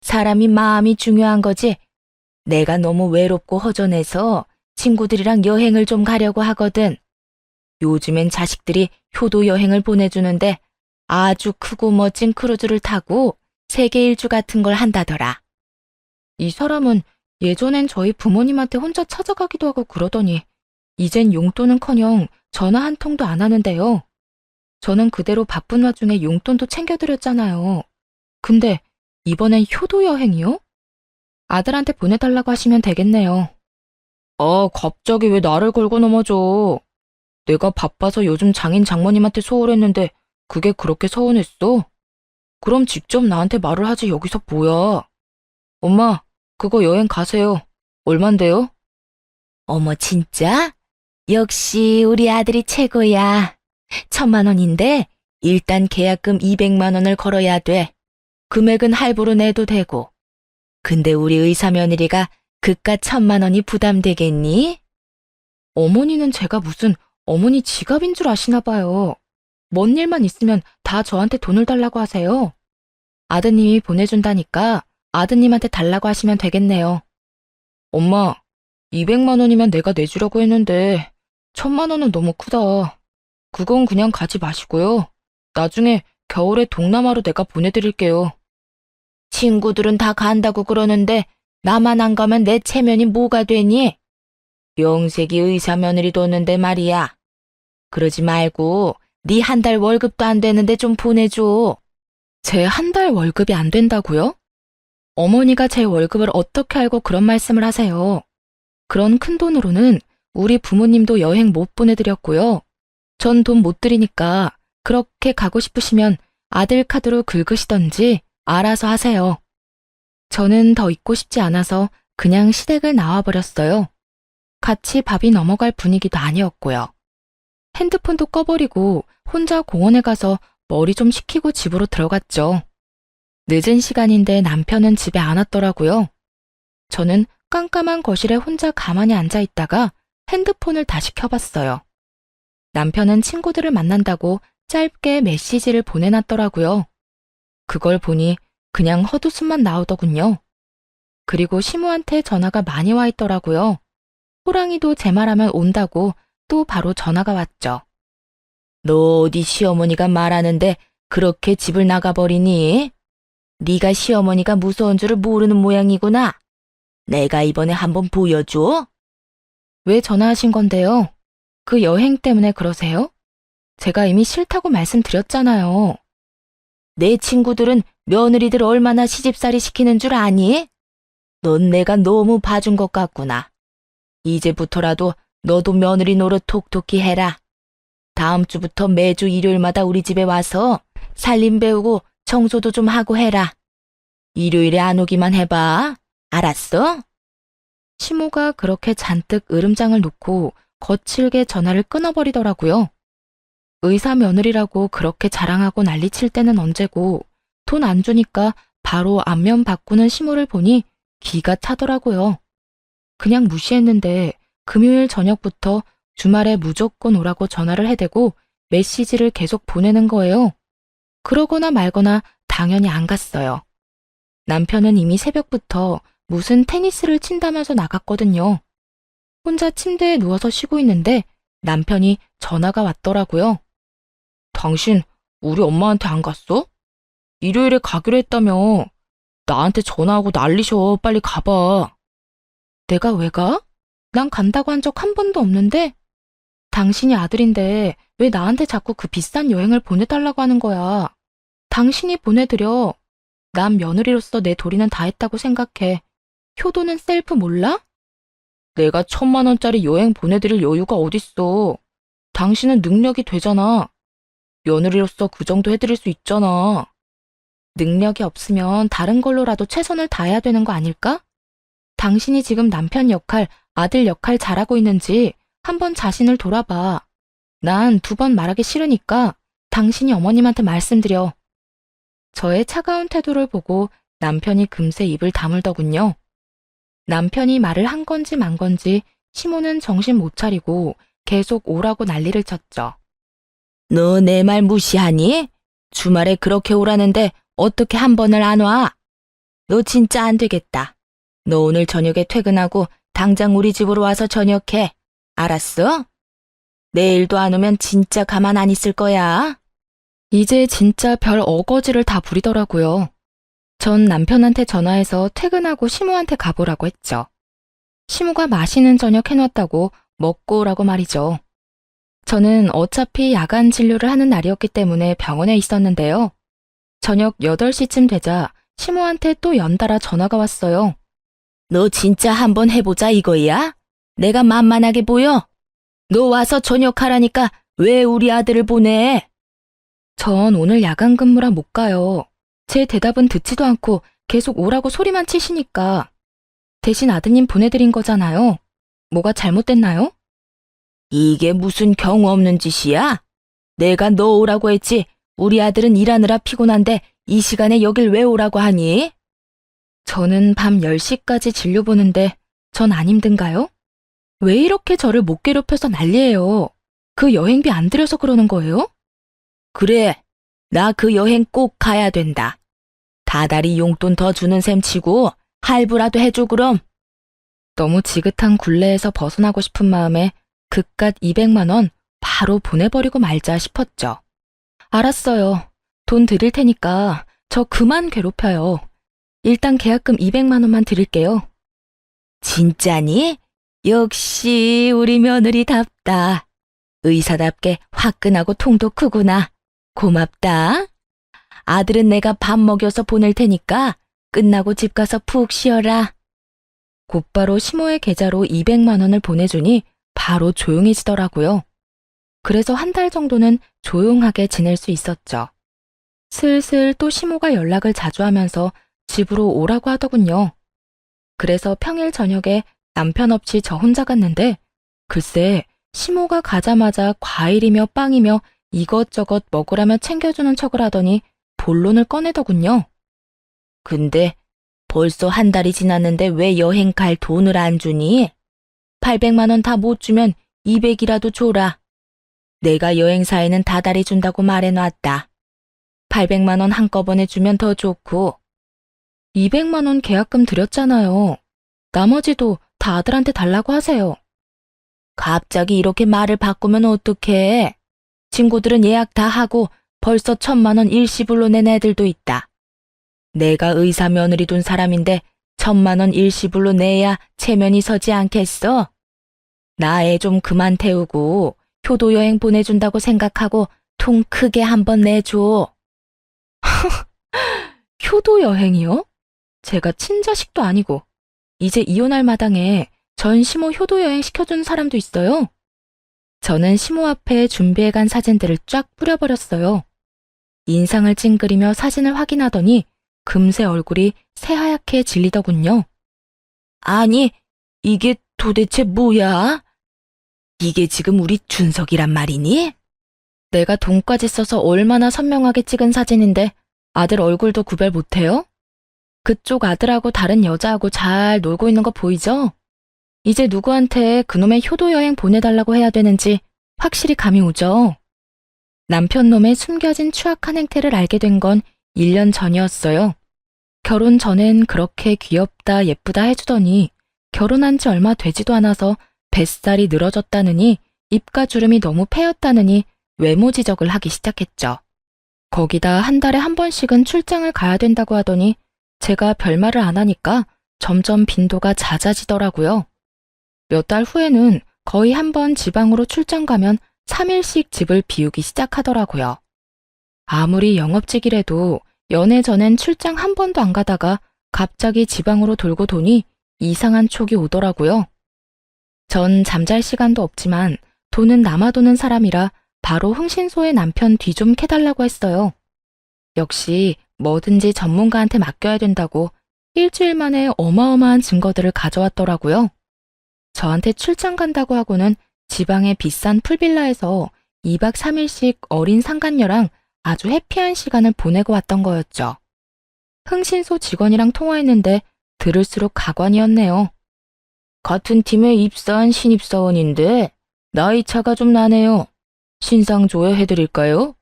사람이 마음이 중요한 거지. 내가 너무 외롭고 허전해서 친구들이랑 여행을 좀 가려고 하거든. 요즘엔 자식들이 효도 여행을 보내주는데 아주 크고 멋진 크루즈를 타고 세계 일주 같은 걸 한다더라. 이 사람은 예전엔 저희 부모님한테 혼자 찾아가기도 하고 그러더니 이젠 용돈은커녕 전화 한 통도 안 하는데요. 저는 그대로 바쁜 와중에 용돈도 챙겨드렸잖아요. 근데 이번엔 효도 여행이요? 아들한테 보내달라고 하시면 되겠네요. 아, 갑자기 왜 나를 걸고 넘어져? 내가 바빠서 요즘 장인 장모님한테 소홀했는데 그게 그렇게 서운했어? 그럼 직접 나한테 말을 하지 여기서 뭐야? 엄마, 그거 여행 가세요. 얼만데요? 어머, 진짜? 역시 우리 아들이 최고야. 1,000만 원인데 일단 계약금 200만 원을 걸어야 돼. 금액은 할부로 내도 되고. 근데 우리 의사 며느리가 그깟 1,000만 원이 부담되겠니? 어머니는 제가 무슨 어머니 지갑인 줄 아시나 봐요. 뭔 일만 있으면 다 저한테 돈을 달라고 하세요. 아드님이 보내준다니까 아드님한테 달라고 하시면 되겠네요. 엄마, 200만 원이면 내가 내주려고 했는데 1,000만 원은 너무 크다. 그건 그냥 가지 마시고요. 나중에 겨울에 동남아로 내가 보내드릴게요. 친구들은 다 간다고 그러는데 나만 안 가면 내 체면이 뭐가 되니? 명색이 의사 며느리 뒀는데 말이야. 그러지 말고 네 한 달 월급도 안 되는데 좀 보내줘. 제 한 달 월급이 안 된다고요? 어머니가 제 월급을 어떻게 알고 그런 말씀을 하세요? 그런 큰 돈으로는 우리 부모님도 여행 못 보내드렸고요. 전 돈 못 드리니까 그렇게 가고 싶으시면 아들 카드로 긁으시던지 알아서 하세요. 저는 더 있고 싶지 않아서 그냥 시댁을 나와버렸어요. 같이 밥이 넘어갈 분위기도 아니었고요. 핸드폰도 꺼버리고 혼자 공원에 가서 머리 좀 식히고 집으로 들어갔죠. 늦은 시간인데 남편은 집에 안 왔더라고요. 저는 깜깜한 거실에 혼자 가만히 앉아 있다가 핸드폰을 다시 켜봤어요. 남편은 친구들을 만난다고 짧게 메시지를 보내놨더라고요. 그걸 보니 그냥 헛웃음만 나오더군요. 그리고 시모한테 전화가 많이 와 있더라고요. 호랑이도 제 말하면 온다고 또 바로 전화가 왔죠. 너 어디 시어머니가 말하는데 그렇게 집을 나가버리니? 네가 시어머니가 무서운 줄을 모르는 모양이구나. 내가 이번에 한번 보여줘. 왜 전화하신 건데요? 그 여행 때문에 그러세요? 제가 이미 싫다고 말씀드렸잖아요. 내 친구들은 며느리들 얼마나 시집살이 시키는 줄 아니? 넌 내가 너무 봐준 것 같구나. 이제부터라도 너도 며느리 노릇 톡톡히 해라. 다음 주부터 매주 일요일마다 우리 집에 와서 살림 배우고 청소도 좀 하고 해라. 일요일에 안 오기만 해봐. 알았어? 시모가 그렇게 잔뜩 으름장을 놓고 거칠게 전화를 끊어버리더라고요. 의사 며느리라고 그렇게 자랑하고 난리칠 때는 언제고 돈 안 주니까 바로 안면 바꾸는 시모를 보니 기가 차더라고요. 그냥 무시했는데 금요일 저녁부터 주말에 무조건 오라고 전화를 해대고 메시지를 계속 보내는 거예요. 그러거나 말거나 당연히 안 갔어요. 남편은 이미 새벽부터 무슨 테니스를 친다면서 나갔거든요. 혼자 침대에 누워서 쉬고 있는데 남편이 전화가 왔더라고요. 당신 우리 엄마한테 안 갔어? 일요일에 가기로 했다며. 나한테 전화하고 난리셔. 빨리 가봐. 내가 왜 가? 난 간다고 한 적 한 번도 없는데? 당신이 아들인데 왜 나한테 자꾸 그 비싼 여행을 보내달라고 하는 거야? 당신이 보내드려. 난 며느리로서 내 도리는 다 했다고 생각해. 효도는 셀프 몰라? 내가 1,000만 원짜리 여행 보내드릴 여유가 어딨어. 당신은 능력이 되잖아. 며느리로서 그 정도 해드릴 수 있잖아. 능력이 없으면 다른 걸로라도 최선을 다해야 되는 거 아닐까? 당신이 지금 남편 역할, 아들 역할 잘하고 있는지 한번 자신을 돌아봐. 난 2번 말하기 싫으니까 당신이 어머님한테 말씀드려. 저의 차가운 태도를 보고 남편이 금세 입을 다물더군요. 남편이 말을 한 건지 만 건지 시모는 정신 못 차리고 계속 오라고 난리를 쳤죠. 너 내 말 무시하니? 주말에 그렇게 오라는데 어떻게 한 번을 안 와? 너 진짜 안 되겠다. 너 오늘 저녁에 퇴근하고 당장 우리 집으로 와서 저녁해. 알았어? 내일도 안 오면 진짜 가만 안 있을 거야. 이제 진짜 별 어거지를 다 부리더라고요. 전 남편한테 전화해서 퇴근하고 시모한테 가보라고 했죠. 시모가 맛있는 저녁 해놨다고 먹고 오라고 말이죠. 저는 어차피 야간 진료를 하는 날이었기 때문에 병원에 있었는데요. 저녁 8시쯤 되자 시모한테 또 연달아 전화가 왔어요. 너 진짜 한번 해보자 이거야? 내가 만만하게 보여? 너 와서 저녁하라니까 왜 우리 아들을 보내? 전 오늘 야간 근무라 못 가요. 제 대답은 듣지도 않고 계속 오라고 소리만 치시니까. 대신 아드님 보내드린 거잖아요. 뭐가 잘못됐나요? 이게 무슨 경우 없는 짓이야? 내가 너 오라고 했지. 우리 아들은 일하느라 피곤한데 이 시간에 여길 왜 오라고 하니? 저는 밤 10시까지 진료 보는데 전 안 힘든가요? 왜 이렇게 저를 못 괴롭혀서 난리예요? 그 여행비 안 들여서 그러는 거예요? 그래, 나 그 여행 꼭 가야 된다. 다달이 용돈 더 주는 셈 치고 할부라도 해줘 그럼. 너무 지긋한 굴레에서 벗어나고 싶은 마음에 그깟 200만 원 바로 보내버리고 말자 싶었죠. 알았어요. 돈 드릴 테니까 저 그만 괴롭혀요. 일단 계약금 200만 원만 드릴게요. 진짜니? 역시 우리 며느리답다. 의사답게 화끈하고 통도 크구나. 고맙다. 아들은 내가 밥 먹여서 보낼 테니까 끝나고 집 가서 푹 쉬어라. 곧바로 시모의 계좌로 200만 원을 보내주니 바로 조용해지더라고요. 그래서 한 달 정도는 조용하게 지낼 수 있었죠. 슬슬 또 시모가 연락을 자주 하면서 집으로 오라고 하더군요. 그래서 평일 저녁에 남편 없이 저 혼자 갔는데 글쎄 시모가 가자마자 과일이며 빵이며 이것저것 먹으라며 챙겨주는 척을 하더니 본론을 꺼내더군요. 근데 벌써 한 달이 지났는데 왜 여행 갈 돈을 안 주니? 800만 원 다 못 주면 200이라도 줘라. 내가 여행사에는 다달이 준다고 말해놨다. 800만 원 한꺼번에 주면 더 좋고. 200만 원 계약금 드렸잖아요. 나머지도 다 아들한테 달라고 하세요. 갑자기 이렇게 말을 바꾸면 어떡해? 친구들은 예약 다 하고 벌써 1,000만 원 일시불로 낸 애들도 있다. 내가 의사 며느리 둔 사람인데 1,000만 원 일시불로 내야 체면이 서지 않겠어? 나 애 좀 그만 태우고 효도 여행 보내준다고 생각하고 통 크게 한번 내줘. 효도 여행이요? 제가 친자식도 아니고 이제 이혼할 마당에 전 시모 효도 여행 시켜준 사람도 있어요. 저는 시모 앞에 준비해간 사진들을 쫙 뿌려버렸어요. 인상을 찡그리며 사진을 확인하더니 금세 얼굴이 새하얗게 질리더군요. 아니, 이게 도대체 뭐야? 이게 지금 우리 준석이란 말이니? 내가 돈까지 써서 얼마나 선명하게 찍은 사진인데 아들 얼굴도 구별 못해요? 그쪽 아들하고 다른 여자하고 잘 놀고 있는 거 보이죠? 이제 누구한테 그놈의 효도 여행 보내달라고 해야 되는지 확실히 감이 오죠? 남편놈의 숨겨진 추악한 행태를 알게 된 건 1년 전이었어요. 결혼 전엔 그렇게 귀엽다 예쁘다 해주더니 결혼한 지 얼마 되지도 않아서 뱃살이 늘어졌다느니 입가 주름이 너무 패였다느니 외모 지적을 하기 시작했죠. 거기다 한 달에 한 번씩은 출장을 가야 된다고 하더니 제가 별말을 안 하니까 점점 빈도가 잦아지더라고요. 몇 달 후에는 거의 한 번 지방으로 출장 가면 3일씩 집을 비우기 시작하더라고요. 아무리 영업직이라도 연애 전엔 출장 한 번도 안 가다가 갑자기 지방으로 돌고 도니 이상한 촉이 오더라고요. 전 잠잘 시간도 없지만 돈은 남아도는 사람이라 바로 흥신소의 남편 뒤 좀 캐달라고 했어요. 역시 뭐든지 전문가한테 맡겨야 된다고 일주일 만에 어마어마한 증거들을 가져왔더라고요. 저한테 출장 간다고 하고는 지방의 비싼 풀빌라에서 2박 3일씩 어린 상간녀랑 아주 해피한 시간을 보내고 왔던 거였죠. 흥신소 직원이랑 통화했는데 들을수록 가관이었네요. 같은 팀에 입사한 신입사원인데 나이 차가 좀 나네요. 신상 조회해드릴까요?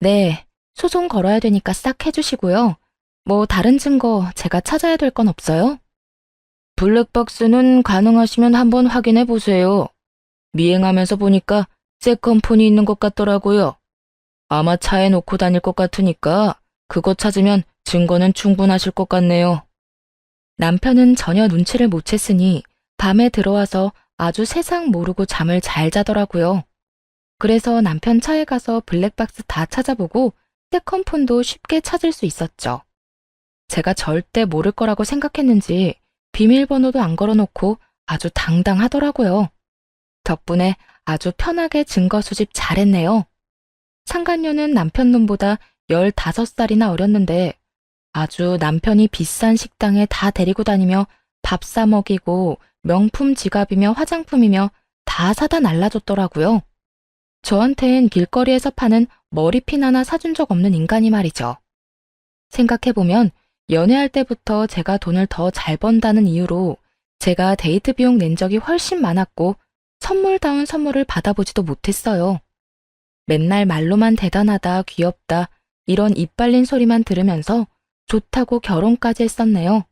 네, 소송 걸어야 되니까 싹 해주시고요. 뭐 다른 증거 제가 찾아야 될 건 없어요? 블랙박스는 가능하시면 한번 확인해 보세요. 미행하면서 보니까 세컨폰이 있는 것 같더라고요. 아마 차에 놓고 다닐 것 같으니까 그거 찾으면 증거는 충분하실 것 같네요. 남편은 전혀 눈치를 못 챘으니 밤에 들어와서 아주 세상 모르고 잠을 잘 자더라고요. 그래서 남편 차에 가서 블랙박스 다 찾아보고 세컨폰도 쉽게 찾을 수 있었죠. 제가 절대 모를 거라고 생각했는지 비밀번호도 안 걸어놓고 아주 당당하더라고요. 덕분에 아주 편하게 증거 수집 잘했네요. 상간녀는 남편 놈보다 15살이나 어렸는데 아주 남편이 비싼 식당에 다 데리고 다니며 밥 사 먹이고 명품 지갑이며 화장품이며 다 사다 날라줬더라고요. 저한텐 길거리에서 파는 머리핀 하나 사준 적 없는 인간이 말이죠. 생각해보면 연애할 때부터 제가 돈을 더 잘 번다는 이유로 제가 데이트 비용 낸 적이 훨씬 많았고 선물다운 선물을 받아보지도 못했어요. 맨날 말로만 대단하다, 귀엽다 이런 입 발린 소리만 들으면서 좋다고 결혼까지 했었네요.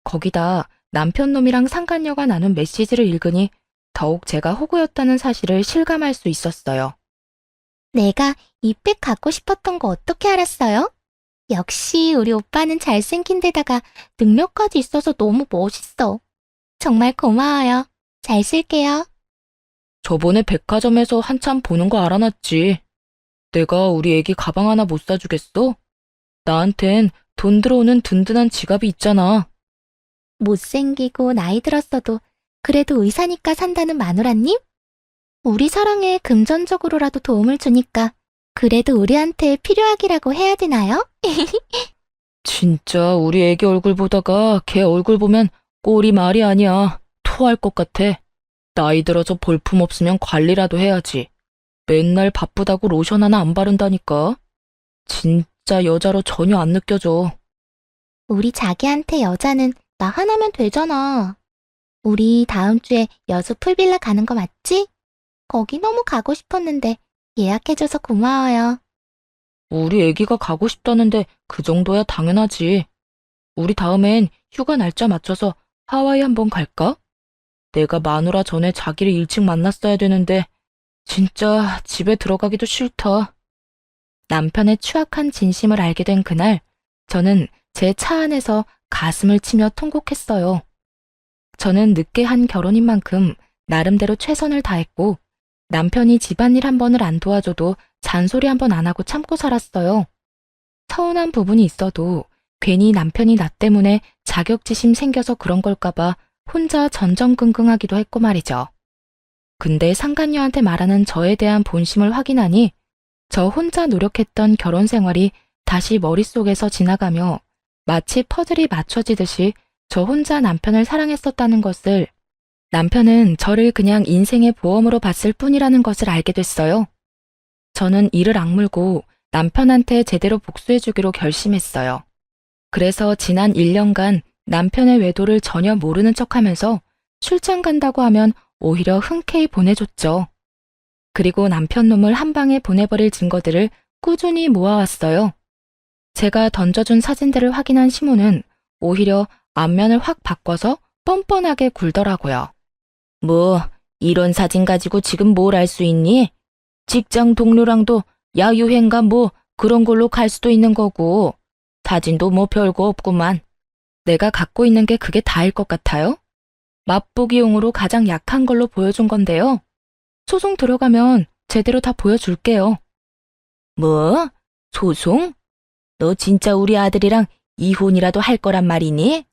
거기다 남편 놈이랑 상간녀가 나눈 메시지를 읽으니 더욱 제가 호구였다는 사실을 실감할 수 있었어요. 내가 이 백 갖고 싶었던 거 어떻게 알았어요? 역시 우리 오빠는 잘생긴 데다가 능력까지 있어서 너무 멋있어. 정말 고마워요. 잘 쓸게요. 저번에 백화점에서 한참 보는 거 알아놨지. 내가 우리 애기 가방 하나 못 사주겠어? 나한텐 돈 들어오는 든든한 지갑이 있잖아. 못생기고 나이 들었어도 그래도 의사니까 산다는 마누라님? 우리 사랑에 금전적으로라도 도움을 주니까 그래도 우리한테 필요하기라고 해야 되나요? 진짜 우리 애기 얼굴 보다가 걔 얼굴 보면 꼴이 말이 아니야. 토할 것 같아. 나이 들어서 볼품 없으면 관리라도 해야지. 맨날 바쁘다고 로션 하나 안 바른다니까. 진짜 여자로 전혀 안 느껴져. 우리 자기한테 여자는 나 하나면 되잖아. 우리 다음 주에 여수 풀빌라 가는 거 맞지? 거기 너무 가고 싶었는데 예약해줘서 고마워요. 우리 애기가 가고 싶다는데 그 정도야 당연하지. 우리 다음엔 휴가 날짜 맞춰서 하와이 한번 갈까? 내가 마누라 전에 자기를 일찍 만났어야 되는데 진짜 집에 들어가기도 싫다. 남편의 추악한 진심을 알게 된 그날, 저는 제 차 안에서 가슴을 치며 통곡했어요. 저는 늦게 한 결혼인 만큼 나름대로 최선을 다했고 남편이 집안일 한 번을 안 도와줘도 잔소리 한 번 안 하고 참고 살았어요. 서운한 부분이 있어도 괜히 남편이 나 때문에 자격지심 생겨서 그런 걸까봐 혼자 전전긍긍하기도 했고 말이죠. 근데 상간녀한테 말하는 저에 대한 본심을 확인하니 저 혼자 노력했던 결혼 생활이 다시 머릿속에서 지나가며 마치 퍼즐이 맞춰지듯이 저 혼자 남편을 사랑했었다는 것을, 남편은 저를 그냥 인생의 보험으로 봤을 뿐이라는 것을 알게 됐어요. 저는 이를 악물고 남편한테 제대로 복수해주기로 결심했어요. 그래서 지난 1년간 남편의 외도를 전혀 모르는 척하면서 출장 간다고 하면 오히려 흔쾌히 보내줬죠. 그리고 남편 놈을 한 방에 보내버릴 증거들을 꾸준히 모아왔어요. 제가 던져준 사진들을 확인한 시모는 오히려 안면을 확 바꿔서 뻔뻔하게 굴더라고요. 뭐, 이런 사진 가지고 지금 뭘 할 수 있니? 직장 동료랑도 야유회인가 뭐 그런 걸로 갈 수도 있는 거고, 사진도 뭐 별거 없구만. 내가 갖고 있는 게 그게 다일 것 같아요? 맛보기용으로 가장 약한 걸로 보여준 건데요. 소송 들어가면 제대로 다 보여줄게요. 뭐? 소송? 너 진짜 우리 아들이랑 이혼이라도 할 거란 말이니?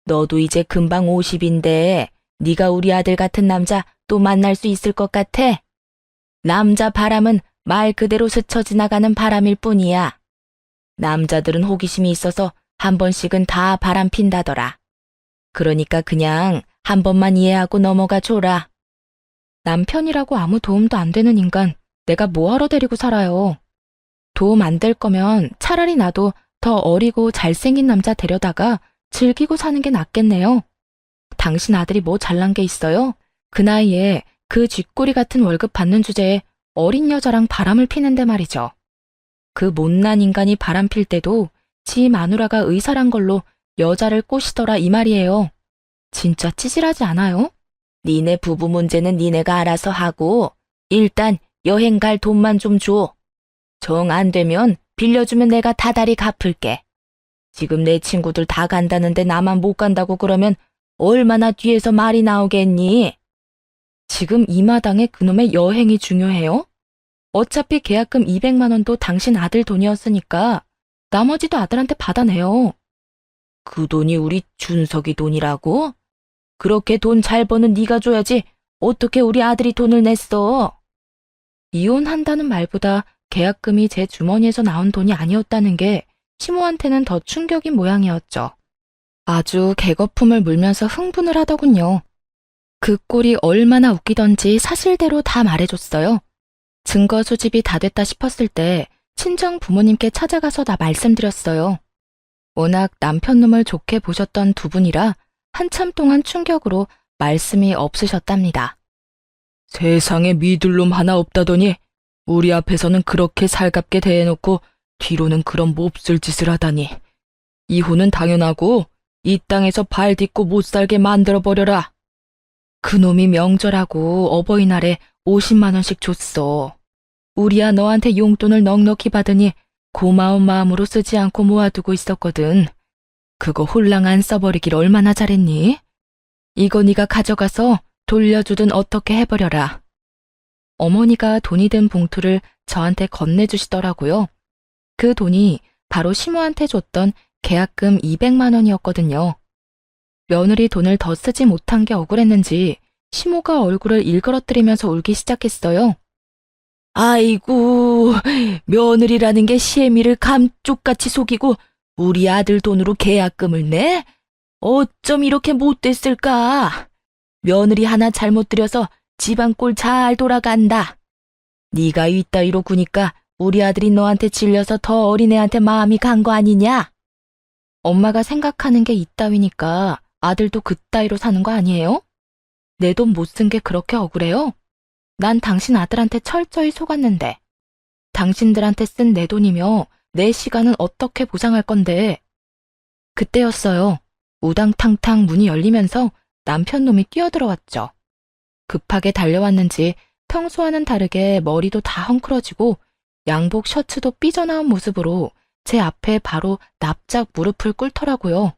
너도 이제 금방 50인데 네가 우리 아들 같은 남자 또 만날 수 있을 것 같아? 남자 바람은 말 그대로 스쳐 지나가는 바람일 뿐이야. 남자들은 호기심이 있어서 한 번씩은 다 바람 핀다더라. 그러니까 그냥 한 번만 이해하고 넘어가 줘라. 남편이라고 아무 도움도 안 되는 인간, 내가 뭐하러 데리고 살아요. 도움 안 될 거면 차라리 나도 더 어리고 잘생긴 남자 데려다가 즐기고 사는 게 낫겠네요. 당신 아들이 뭐 잘난 게 있어요? 그 나이에 그 쥐꼬리 같은 월급 받는 주제에 어린 여자랑 바람을 피는데 말이죠. 그 못난 인간이 바람 필 때도 지 마누라가 의사란 걸로 여자를 꼬시더라 이 말이에요. 진짜 찌질하지 않아요? 니네 부부 문제는 니네가 알아서 하고 일단 여행 갈 돈만 좀 줘. 정 안 되면 빌려주면 내가 다달이 갚을게. 지금 내 친구들 다 간다는데 나만 못 간다고 그러면 얼마나 뒤에서 말이 나오겠니? 지금 이 마당에 그놈의 여행이 중요해요? 어차피 계약금 200만 원도 당신 아들 돈이었으니까 나머지도 아들한테 받아내요. 그 돈이 우리 준석이 돈이라고? 그렇게 돈 잘 버는 네가 줘야지 어떻게 우리 아들이 돈을 냈어? 이혼한다는 말보다 계약금이 제 주머니에서 나온 돈이 아니었다는 게 시모한테는 더 충격인 모양이었죠. 아주 개거품을 물면서 흥분을 하더군요. 그 꼴이 얼마나 웃기던지 사실대로 다 말해줬어요. 증거 수집이 다 됐다 싶었을 때 친정 부모님께 찾아가서 다 말씀드렸어요. 워낙 남편 놈을 좋게 보셨던 두 분이라 한참 동안 충격으로 말씀이 없으셨답니다. 세상에 믿을 놈 하나 없다더니 우리 앞에서는 그렇게 살갑게 대해놓고 뒤로는 그런 몹쓸 짓을 하다니. 이혼은 당연하고 이 땅에서 발 딛고 못 살게 만들어버려라. 그놈이 명절하고 어버이날에 50만 원씩 줬어. 우리야 너한테 용돈을 넉넉히 받으니 고마운 마음으로 쓰지 않고 모아두고 있었거든. 그거 홀랑 안 써버리길 얼마나 잘했니? 이거 네가 가져가서 돌려주든 어떻게 해버려라. 어머니가 돈이 든 봉투를 저한테 건네주시더라고요. 그 돈이 바로 시모한테 줬던 계약금 200만 원이었거든요. 며느리 돈을 더 쓰지 못한 게 억울했는지 시모가 얼굴을 일그러뜨리면서 울기 시작했어요. 아이고, 며느리라는 게 시애미를 감쪽같이 속이고 우리 아들 돈으로 계약금을 내? 어쩜 이렇게 못됐을까? 며느리 하나 잘못 들여서 집안 꼴 잘 돌아간다. 네가 이따위로 구니까 우리 아들이 너한테 질려서 더 어린애한테 마음이 간 거 아니냐? 엄마가 생각하는 게 이따위니까 아들도 그따위로 사는 거 아니에요? 내 돈 못 쓴 게 그렇게 억울해요? 난 당신 아들한테 철저히 속았는데 당신들한테 쓴 내 돈이며 내 시간은 어떻게 보상할 건데. 그때였어요. 우당탕탕 문이 열리면서 남편 놈이 뛰어들어왔죠. 급하게 달려왔는지 평소와는 다르게 머리도 다 헝클어지고 양복 셔츠도 삐져나온 모습으로 제 앞에 바로 납작 무릎을 꿇더라고요.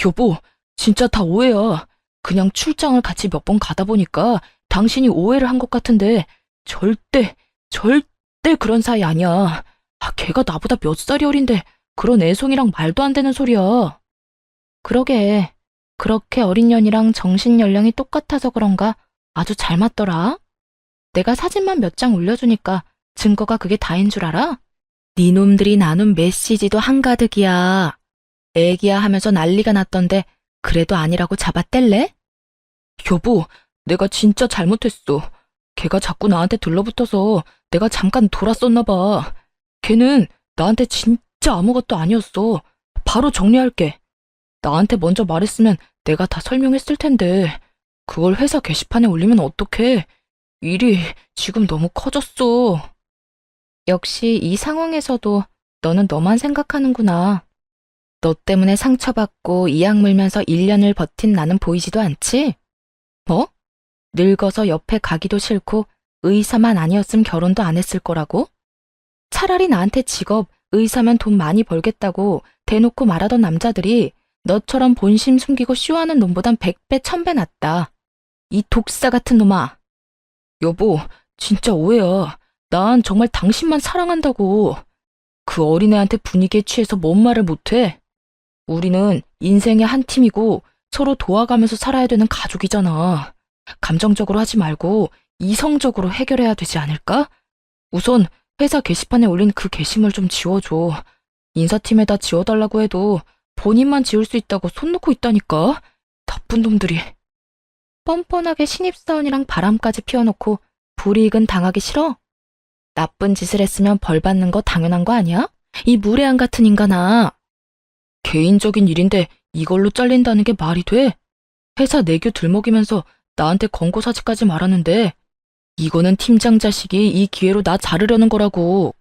여보, 진짜 다 오해야. 그냥 출장을 같이 몇 번 가다 보니까 당신이 오해를 한 것 같은데 절대 그런 사이 아니야. 걔가 나보다 몇 살이 어린데 그런 애송이랑 말도 안 되는 소리야. 그러게, 그렇게 어린 년이랑 정신 연령이 똑같아서 그런가 아주 잘 맞더라. 내가 사진만 몇 장 올려주니까 증거가 그게 다인 줄 알아? 네 놈들이 나눈 메시지도 한가득이야. 애기야 하면서 난리가 났던데 그래도 아니라고 잡아뗄래? 여보, 내가 진짜 잘못했어. 걔가 자꾸 나한테 들러붙어서 내가 잠깐 돌았었나 봐. 걔는 나한테 진짜 아무것도 아니었어. 바로 정리할게. 나한테 먼저 말했으면 내가 다 설명했을 텐데 그걸 회사 게시판에 올리면 어떡해. 일이 지금 너무 커졌어. 역시 이 상황에서도 너는 너만 생각하는구나. 너 때문에 상처받고 이악 물면서 1년을 버틴 나는 보이지도 않지? 뭐? 늙어서 옆에 가기도 싫고 의사만 아니었으면 결혼도 안 했을 거라고? 차라리 나한테 직업 의사면 돈 많이 벌겠다고 대놓고 말하던 남자들이 너처럼 본심 숨기고 쇼하는 놈보단 100배, 1000배 낫다. 이 독사 같은 놈아. 여보, 진짜 오해야. 난 정말 당신만 사랑한다고. 그 어린애한테 분위기에 취해서 뭔 말을 못해? 우리는 인생의 한 팀이고 서로 도와가면서 살아야 되는 가족이잖아. 감정적으로 하지 말고 이성적으로 해결해야 되지 않을까? 우선 회사 게시판에 올린 그 게시물 좀 지워줘. 인사팀에다 지워달라고 해도 본인만 지울 수 있다고 손 놓고 있다니까. 나쁜 놈들이. 뻔뻔하게 신입사원이랑 바람까지 피워놓고 불이익은 당하기 싫어? 나쁜 짓을 했으면 벌 받는 거 당연한 거 아니야? 이 무례한 같은 인간아. 개인적인 일인데 이걸로 잘린다는 게 말이 돼? 회사 내규 들먹이면서 나한테 권고사직까지 말하는데 이거는 팀장 자식이 이 기회로 나 자르려는 거라고.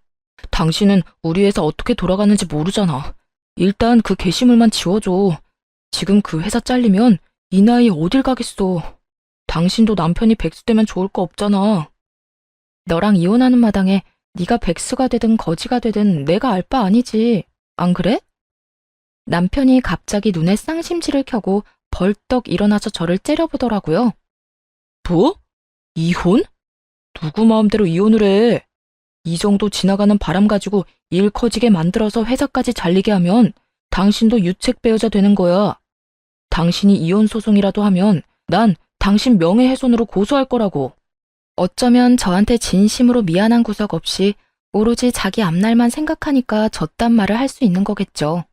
당신은 우리 회사 어떻게 돌아가는지 모르잖아. 일단 그 게시물만 지워줘. 지금 그 회사 잘리면 이 나이에 어딜 가겠어. 당신도 남편이 백수 되면 좋을 거 없잖아. 너랑 이혼하는 마당에 네가 백수가 되든 거지가 되든 내가 알 바 아니지. 안 그래? 남편이 갑자기 눈에 쌍심지를 켜고 벌떡 일어나서 저를 째려보더라고요. 뭐? 이혼? 누구 마음대로 이혼을 해? 이 정도 지나가는 바람 가지고 일 커지게 만들어서 회사까지 잘리게 하면 당신도 유책배우자 되는 거야. 당신이 이혼 소송이라도 하면 난 당신 명예훼손으로 고소할 거라고. 어쩌면 저한테 진심으로 미안한 구석 없이 오로지 자기 앞날만 생각하니까 저딴 말을 할 수 있는 거겠죠.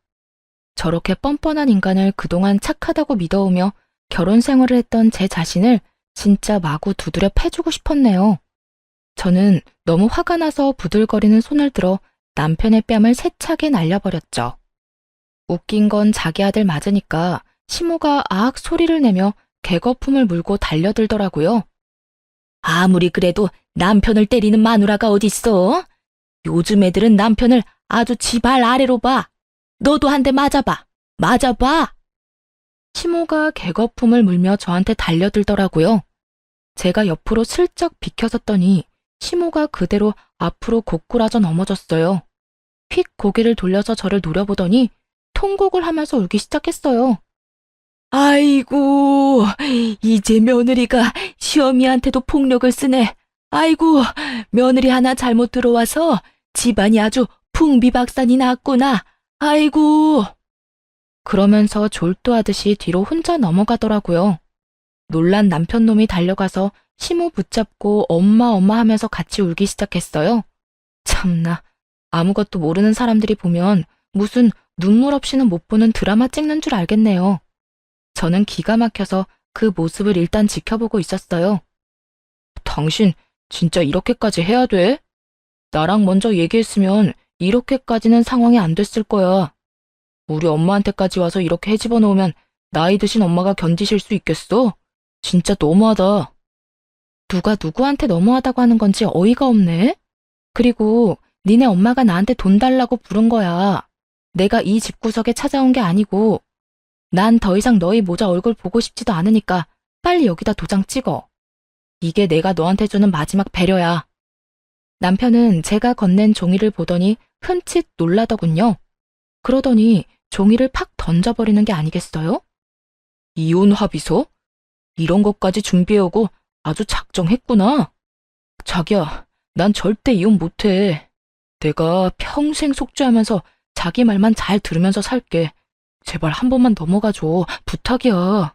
저렇게 뻔뻔한 인간을 그동안 착하다고 믿어오며 결혼 생활을 했던 제 자신을 진짜 마구 두드려 패주고 싶었네요. 저는 너무 화가 나서 부들거리는 손을 들어 남편의 뺨을 세차게 날려버렸죠. 웃긴 건 자기 아들 맞으니까 시모가 아악 소리를 내며 개거품을 물고 달려들더라고요. 아무리 그래도 남편을 때리는 마누라가 어딨어? 요즘 애들은 남편을 아주 지발 아래로 봐. 너도 한 대 맞아봐. 맞아봐. 시모가 개거품을 물며 저한테 달려들더라고요. 제가 옆으로 슬쩍 비켜섰더니 시모가 그대로 앞으로 고꾸라져 넘어졌어요. 휙 고개를 돌려서 저를 노려보더니 통곡을 하면서 울기 시작했어요. 아이고, 이제 며느리가 시어미한테도 폭력을 쓰네. 아이고, 며느리 하나 잘못 들어와서 집안이 아주 풍비박산이 났구나. 아이고. 그러면서 졸도하듯이 뒤로 혼자 넘어가더라고요. 놀란 남편놈이 달려가서 시모 붙잡고 엄마 하면서 같이 울기 시작했어요. 참나, 아무것도 모르는 사람들이 보면 무슨 눈물 없이는 못 보는 드라마 찍는 줄 알겠네요. 저는 기가 막혀서 그 모습을 일단 지켜보고 있었어요. 당신 진짜 이렇게까지 해야 돼? 나랑 먼저 얘기했으면 이렇게까지는 상황이 안 됐을 거야. 우리 엄마한테까지 와서 이렇게 헤집어 놓으면 나이 드신 엄마가 견디실 수 있겠어? 진짜 너무하다. 누가 누구한테 너무하다고 하는 건지 어이가 없네. 그리고 니네 엄마가 나한테 돈 달라고 부른 거야. 내가 이 집구석에 찾아온 게 아니고. 난 더 이상 너희 모자 얼굴 보고 싶지도 않으니까 빨리 여기다 도장 찍어. 이게 내가 너한테 주는 마지막 배려야. 남편은 제가 건넨 종이를 보더니 흠칫 놀라더군요. 그러더니 종이를 팍 던져버리는 게 아니겠어요? 이혼 합의서? 이런 것까지 준비해오고 아주 작정했구나. 자기야, 난 절대 이혼 못해. 내가 평생 속죄하면서 자기 말만 잘 들으면서 살게. 제발 한 번만 넘어가줘. 부탁이야.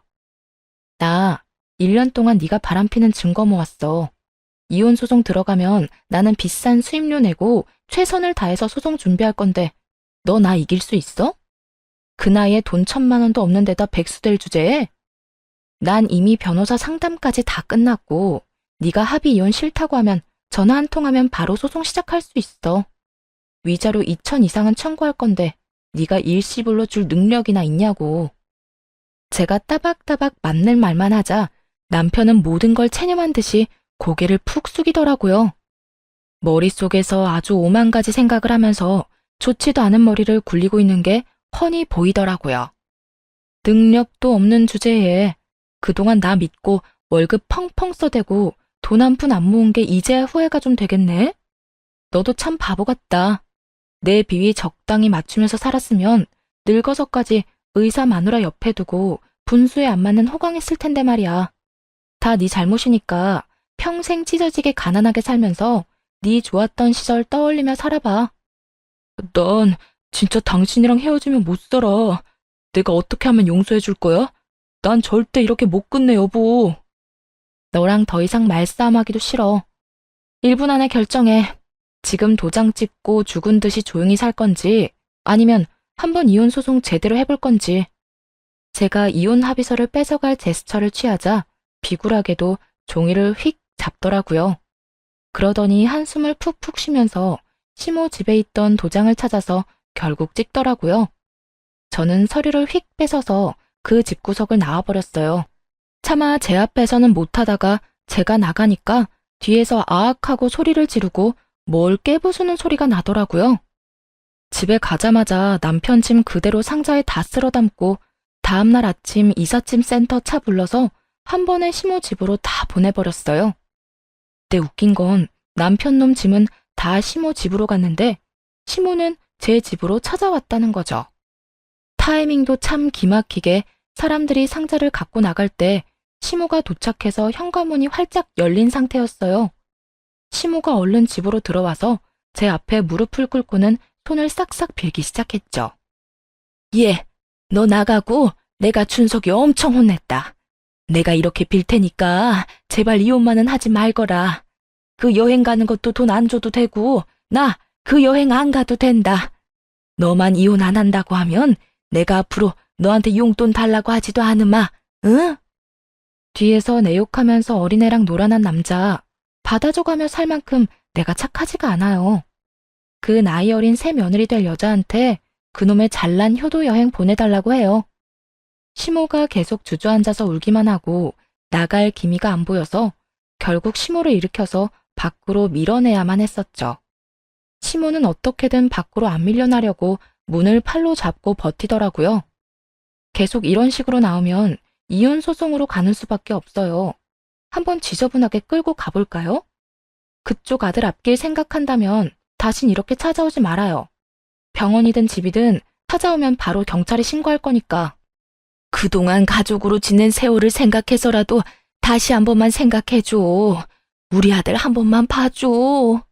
나 1년 동안 네가 바람피는 증거 모았어. 이혼 소송 들어가면 나는 비싼 수임료 내고 최선을 다해서 소송 준비할 건데 너 나 이길 수 있어? 그 나이에 돈 1000만 원도 없는 데다 백수 될 주제에? 난 이미 변호사 상담까지 다 끝났고 네가 합의 이혼 싫다고 하면 전화 한 통하면 바로 소송 시작할 수 있어. 위자료 2천 이상은 청구할 건데 네가 일시불로 줄 능력이나 있냐고. 제가 따박따박 맞는 말만 하자 남편은 모든 걸 체념한 듯이 고개를 푹 숙이더라고요. 머릿속에서 아주 오만 가지 생각을 하면서 좋지도 않은 머리를 굴리고 있는 게 훤히 보이더라고요. 능력도 없는 주제에 그동안 나 믿고 월급 펑펑 써대고 돈 한 푼 안 모은 게 이제야 후회가 좀 되겠네? 너도 참 바보 같다. 내 비위 적당히 맞추면서 살았으면 늙어서까지 의사 마누라 옆에 두고 분수에 안 맞는 호강했을 텐데 말이야. 다 네 잘못이니까 평생 찢어지게 가난하게 살면서 네 좋았던 시절 떠올리며 살아봐. 난 진짜 당신이랑 헤어지면 못 살아. 내가 어떻게 하면 용서해 줄 거야? 난 절대 이렇게 못 끝내, 여보. 너랑 더 이상 말싸움하기도 싫어. 1분 안에 결정해. 지금 도장 찍고 죽은 듯이 조용히 살 건지 아니면 한번 이혼 소송 제대로 해볼 건지. 제가 이혼 합의서를 뺏어갈 제스처를 취하자 비굴하게도 종이를 휙 잡더라고요. 그러더니 한숨을 푹푹 쉬면서 시모 집에 있던 도장을 찾아서 결국 찍더라고요. 저는 서류를 휙 뺏어서 그 집구석을 나와버렸어요. 차마 제 앞에서는 못하다가 제가 나가니까 뒤에서 아악하고 소리를 지르고 뭘 깨부수는 소리가 나더라고요. 집에 가자마자 남편 짐 그대로 상자에 다 쓸어 담고 다음날 아침 이삿짐 센터 차 불러서 한 번에 시모 집으로 다 보내버렸어요. 근데 웃긴 건 남편 놈 짐은 다 시모 집으로 갔는데 시모는 제 집으로 찾아왔다는 거죠. 타이밍도 참 기막히게 사람들이 상자를 갖고 나갈 때 시모가 도착해서 현관문이 활짝 열린 상태였어요. 시모가 얼른 집으로 들어와서 제 앞에 무릎을 꿇고는 손을 싹싹 빌기 시작했죠. 예, 너 나가고 내가 준석이 엄청 혼냈다. 내가 이렇게 빌 테니까 제발 이혼만은 하지 말거라. 그 여행 가는 것도 돈 안 줘도 되고 나 그 여행 안 가도 된다. 너만 이혼 안 한다고 하면 내가 앞으로 너한테 용돈 달라고 하지도 않으마. 응? 뒤에서 내 욕하면서 어린애랑 놀아난 남자 받아줘가며 살 만큼 내가 착하지가 않아요. 그 나이 어린 새 며느리 될 여자한테 그놈의 잘난 효도 여행 보내달라고 해요. 시모가 계속 주저앉아서 울기만 하고 나갈 기미가 안 보여서 결국 시모를 일으켜서 밖으로 밀어내야만 했었죠. 시모는 어떻게든 밖으로 안 밀려나려고 문을 팔로 잡고 버티더라고요. 계속 이런 식으로 나오면 이혼 소송으로 가는 수밖에 없어요. 한번 지저분하게 끌고 가볼까요? 그쪽 아들 앞길 생각한다면 다신 이렇게 찾아오지 말아요. 병원이든 집이든 찾아오면 바로 경찰에 신고할 거니까. 그동안 가족으로 지낸 세월을 생각해서라도 다시 한 번만 생각해줘. 우리 아들 한 번만 봐줘.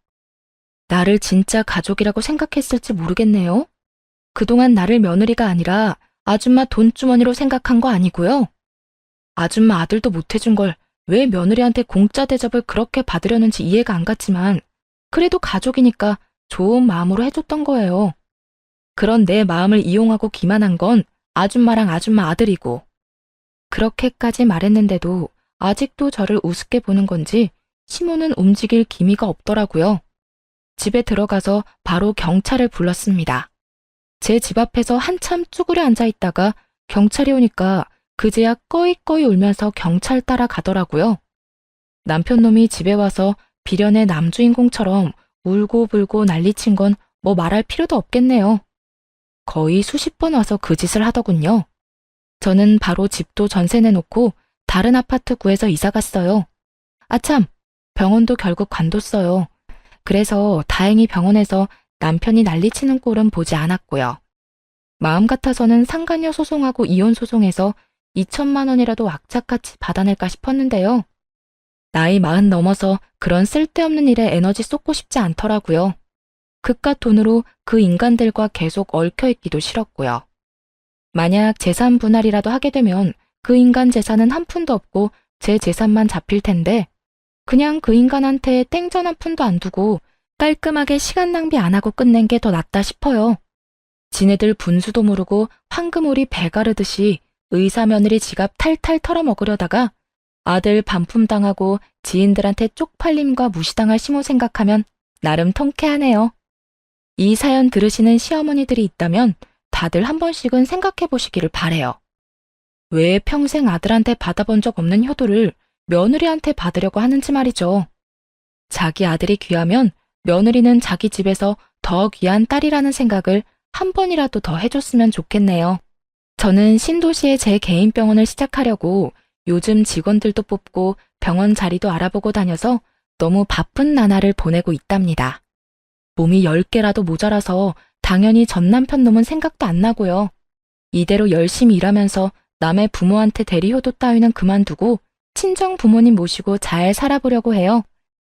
나를 진짜 가족이라고 생각했을지 모르겠네요. 그동안 나를 며느리가 아니라 아줌마 돈주머니로 생각한 거 아니고요. 아줌마 아들도 못해준 걸 왜 며느리한테 공짜 대접을 그렇게 받으려는지 이해가 안 갔지만 그래도 가족이니까 좋은 마음으로 해줬던 거예요. 그런 내 마음을 이용하고 기만한 건 아줌마랑 아줌마 아들이고. 그렇게까지 말했는데도 아직도 저를 우습게 보는 건지 시모는 움직일 기미가 없더라고요. 집에 들어가서 바로 경찰을 불렀습니다. 제 집 앞에서 한참 쭈그려 앉아 있다가 경찰이 오니까 그제야 꺼이꺼이 울면서 경찰 따라가더라고요. 남편 놈이 집에 와서 비련의 남주인공처럼 울고불고 난리친 건 뭐 말할 필요도 없겠네요. 거의 수십 번 와서 그 짓을 하더군요. 저는 바로 집도 전세 내놓고 다른 아파트 구해서 이사 갔어요. 아참, 병원도 결국 관뒀어요. 그래서 다행히 병원에서 남편이 난리치는 꼴은 보지 않았고요. 마음 같아서는 상간녀 소송하고 이혼 소송에서 2천만 원이라도 악착같이 받아낼까 싶었는데요. 나이 40 넘어서 그런 쓸데없는 일에 에너지 쏟고 싶지 않더라고요. 그깟 돈으로 그 인간들과 계속 얽혀있기도 싫었고요. 만약 재산 분할이라도 하게 되면 그 인간 재산은 한 푼도 없고 제 재산만 잡힐 텐데 그냥 그 인간한테 땡전 한 푼도 안 두고 깔끔하게 시간 낭비 안 하고 끝낸 게 더 낫다 싶어요. 지네들 분수도 모르고 황금오리 배 가르듯이 의사 며느리 지갑 탈탈 털어먹으려다가 아들 반품당하고 지인들한테 쪽팔림과 무시당할 시모 생각하면 나름 통쾌하네요. 이 사연 들으시는 시어머니들이 있다면 다들 한 번씩은 생각해 보시기를 바래요. 왜 평생 아들한테 받아본 적 없는 효도를 며느리한테 받으려고 하는지 말이죠. 자기 아들이 귀하면 며느리는 자기 집에서 더 귀한 딸이라는 생각을 한 번이라도 더 해줬으면 좋겠네요. 저는 신도시에 제 개인 병원을 시작하려고 요즘 직원들도 뽑고 병원 자리도 알아보고 다녀서 너무 바쁜 나날을 보내고 있답니다. 몸이 10개라도 모자라서 당연히 전 남편 놈은 생각도 안 나고요. 이대로 열심히 일하면서 남의 부모한테 대리효도 따위는 그만두고 친정 부모님 모시고 잘 살아보려고 해요.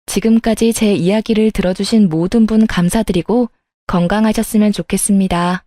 지금까지 제 이야기를 들어주신 모든 분 감사드리고 건강하셨으면 좋겠습니다.